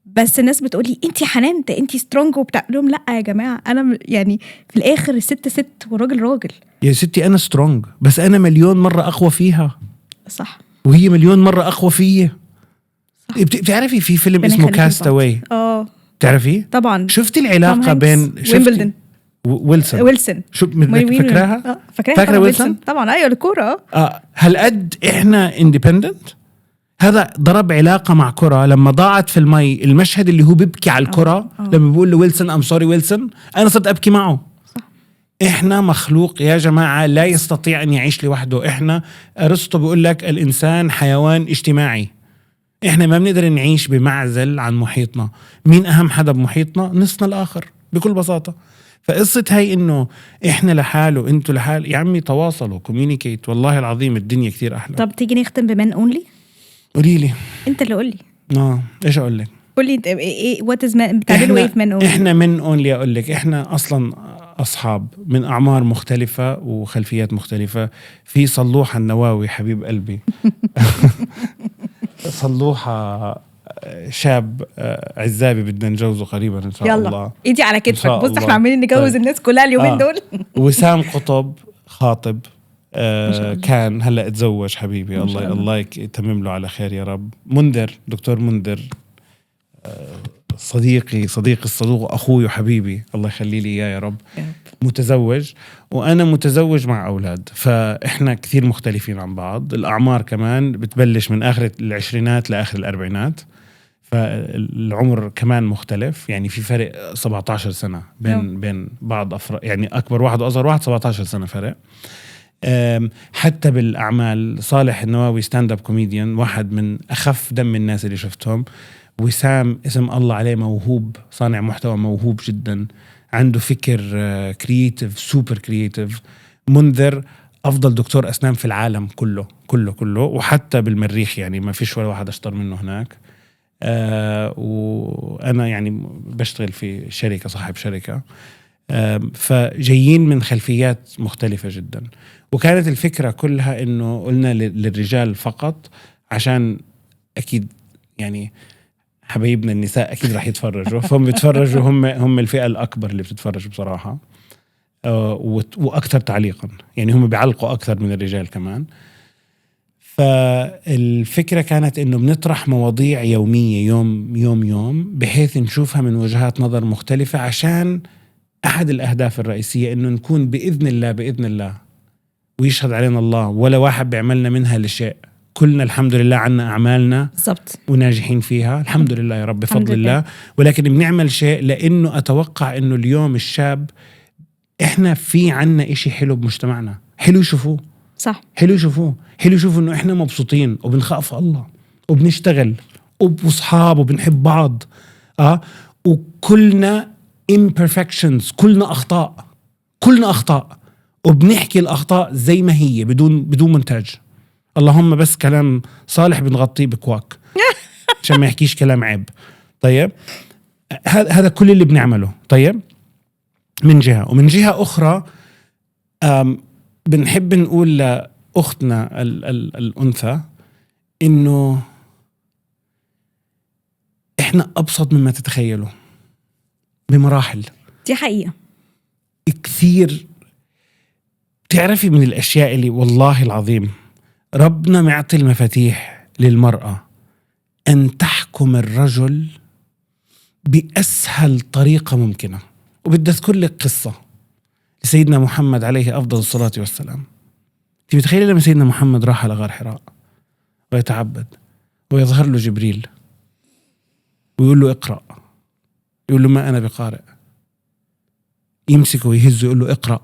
بس الناس بتقولي انتي حنان، انتي سترونج وبتاع لهم. لا يا جماعه، انا يعني في الاخر الست ست والراجل راجل. يا ستي انا سترونج بس انا مليون مره اقوى فيها. صح. وهي مليون مره اقوى فيا. بتعرفي في فيلم اسمه كاستاوي؟ تعرفي طبعا. شفتي العلاقه بين ويمبلدون ويلسون شو فاكراها؟ فاكره ويلسون طبعا. ايوه الكوره. هل قد احنا اندبندنت؟ هذا ضرب علاقه مع كره لما ضاعت في المي. المشهد اللي هو بيبكي على الكره لما بيقول له ويلسون ام سوري ويلسون، انا صرت ابكي معه. صح. احنا مخلوق يا جماعه لا يستطيع ان يعيش لوحده. احنا ارسطو بيقول لك الانسان حيوان اجتماعي. احنا ما بنقدر نعيش بمعزل عن محيطنا. مين اهم حدا بمحيطنا؟ نصنا الاخر بكل بساطه. فقصة هاي انه احنا لحال وانتوا لحال، يا عمي تواصلوا، كوميونيكيت. والله العظيم الدنيا كتير احلى. طب تيجي نختم بمن اونلي؟ قولي لي. انت اللي قولي. ايش اقول لك؟ قولي انت ايه وات از بتعملوا ايه في من اونلي؟ احنا من اونلي اقول لك احنا اصلا اصحاب من اعمار مختلفه وخلفيات مختلفه. في صلوحه النواوي حبيب قلبي صلوحه شاب عزابي بدنا نجوزه قريبا ان شاء يلا. الله. ايدي على كتفك. بص احنا عاملين نجوز الناس كلها اليومين دول. وسام قطب خاطب كان هلا اتزوج حبيبي. الله يتمم له على خير يا رب. منذر دكتور منذر صديقي الصدوق أخوي وحبيبي الله يخلي لي إياه يا رب متزوج وأنا متزوج مع أولاد. فإحنا كثير مختلفين عن بعض. الأعمار كمان بتبلش من آخر العشرينات لآخر الأربعينات فالعمر كمان مختلف. يعني في فرق 17 سنة بين بعض يعني أكبر واحد وأصغر واحد 17 سنة فرق. حتى بالأعمال صالح النواوي ستاند اب كوميديان واحد من أخف دم الناس اللي شفتهم. وسام اسم الله عليه موهوب صانع محتوى موهوب جدا عنده فكر كرييتيف سوبر كرييتيف. منذر أفضل دكتور أسنان في العالم كله وحتى بالمريخ يعني ما فيش ولا واحد أشطر منه هناك. وأنا يعني بشتغل في شركة صاحب شركة. فجايين من خلفيات مختلفة جدا. وكانت الفكرة كلها إنه قلنا للرجال فقط عشان أكيد يعني حبايبنا النساء أكيد راح يتفرجوا فهم بيتفرجوا هم الفئة الأكبر اللي بتتفرج بصراحة وأكثر تعليقا يعني هم بيعلقوا أكثر من الرجال كمان. فالفكرة كانت إنه بنطرح مواضيع يومية يوم بحيث نشوفها من وجهات نظر مختلفة عشان أحد الأهداف الرئيسية إنه نكون بإذن الله ويشهد علينا الله ولا واحد بيعملنا منها لشيء. كلنا الحمد لله عنا أعمالنا بالضبط وناجحين فيها الحمد لله يا رب بفضل الله. ولكن بنعمل شيء لأنه أتوقع إنه اليوم الشاب إحنا في عنا إشي حلو بمجتمعنا حلو يشوفوه. صح حلو يشوفوه إنه إحنا مبسوطين وبنخاف الله وبنشتغل وبصحاب وبنحب بعض وكلنا imperfections كلنا أخطاء وبنحكي الأخطاء زي ما هي بدون مونتاج. اللهم بس كلام صالح بنغطيه بكواك عشان ما يحكيش كلام عيب. طيب هذا كل اللي بنعمله. طيب من جهة ومن جهة أخرى بنحب نقول لأختنا الأنثى إنه إحنا أبسط مما تتخيلوا بمراحل. دي حقيقة كثير. تعرفي من الأشياء اللي والله العظيم ربنا معطي المفاتيح للمرأة أن تحكم الرجل بأسهل طريقة ممكنة. وبدي أذكر لك قصة لسيدنا محمد عليه أفضل الصلاة والسلام. تتخيلي لما سيدنا محمد راح على غار حراء ويتعبد ويظهر له جبريل ويقول له اقرأ يقول له ما أنا بقارئ. يمسكه ويهزه يقول له اقرأ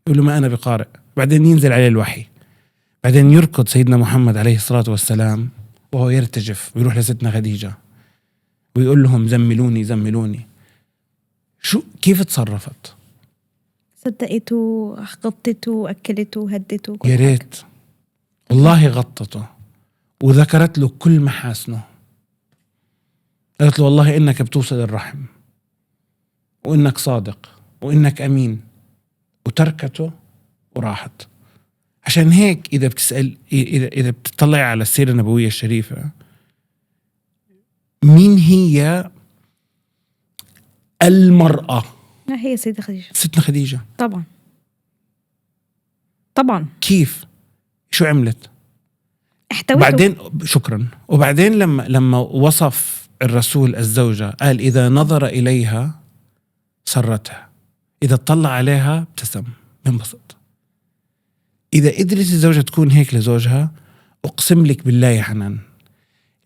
يقول له ما أنا بقارئ. بعدين ينزل عليه الوحي. بعدين يركض سيدنا محمد عليه الصلاة والسلام وهو يرتجف ويروح لستنا خديجة ويقول لهم زملوني. شو كيف تصرفت؟ صدقته غطته أكلته هدته يا ريت والله غطته وذكرت له كل محاسنه. قالت له والله إنك بتوصل الرحم وإنك صادق وإنك أمين وتركته وراحت. عشان هيك إذا بتسأل إذا بتطلع على السيرة النبوية الشريفة مين هي المرأة؟ هي سيدة خديجة. ستنا خديجة طبعا. كيف شو عملت؟ احتوته. بعدين شكرا. وبعدين لما وصف الرسول الزوجة قال إذا نظر إليها سرتها إذا اطلع عليها ابتسم بنبسط. إذا قدرت الزوجة تكون هيك لزوجها أقسم لك بالله يا حنان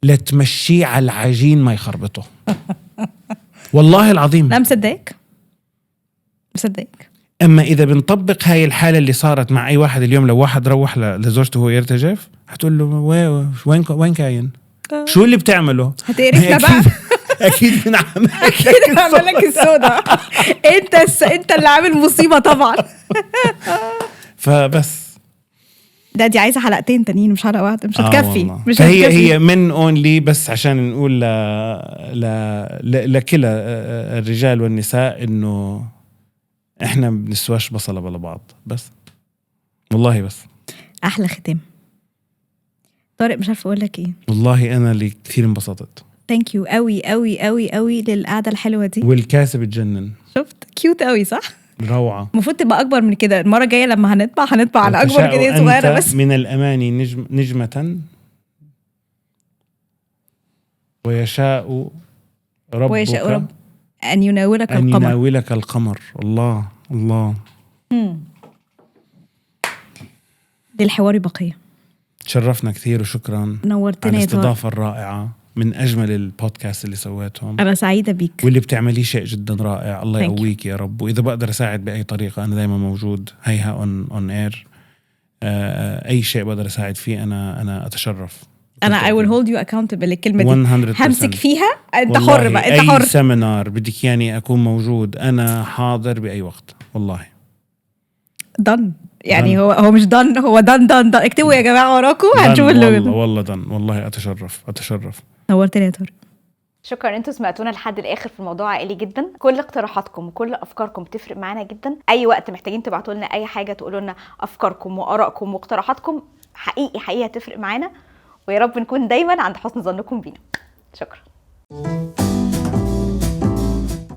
لا تمشيه على العجين ما يخربطه والله العظيم. لا مصدقك. أما إذا بنطبق هاي الحالة اللي صارت مع أي واحد اليوم لو واحد روح لزوجته وهو يرتجف هتقول له وين كاين شو اللي بتعمله؟ هتقرفنا بقى. أكيد من عملك السودة. أنت اللي عامل مصيبة طبعا. فبس دي عايزه حلقتين تانيين مش حلقه واحده، مش هتكفي. مش فهي هتكفي. هي من اونلي بس عشان نقول لكلا الرجال والنساء انه احنا بنسواش بصله بلا بعض. بس والله بس احلى ختام. طارق مش عارفه اقول لك ايه. والله انا اللي كثير انبسطت. ثانك يو قوي قوي قوي قوي للقعده الحلوه دي. والكاسب اتجنن. شفت كيوت قوي صح؟ روعه. المفروض تبقى اكبر من كده. المره الجايه لما هنطبع على اكبر كده صغيره. بس من الاماني نجمه ويشاء ربك ان يناولك أن القمر. يناولك القمر. الله الله. للحوار بقيه. تشرفنا كثير وشكرا. نورتنا على يا طارق. الاستضافة الرائعة من أجمل البودكاست اللي سويتهم. أنا سعيدة بيك. واللي بتعمليه شيء جدا رائع. الله Thank you. يقويك يا رب. وإذا بقدر أساعد بأي طريقة أنا دايما موجود. هيها on air. أي شيء بقدر أساعد فيه أنا أتشرف. أنا I will hold you accountable. الكلمة دي 100%. همسك فيها. أنت حر بقى. أنت حر. أي سيمينار بدك يعني أكون موجود. أنا حاضر بأي وقت والله. دن يعني هو مش دن. هو دن. اكتبوا يا جماعة وراكم هنشوف والله دن. والله أتشرف. نورتني يا طارق. شكرا انتوا سمعتونا لحد الاخر في الموضوع عائلي جدا. كل اقتراحاتكم وكل افكاركم تفرق معانا جدا. اي وقت محتاجين تبعتوا لنا اي حاجه تقولوا لنا افكاركم وارائكم واقتراحاتكم حقيقي هتفرق معانا. ويا رب نكون دايما عند حسن ظنكم بينا. شكرا.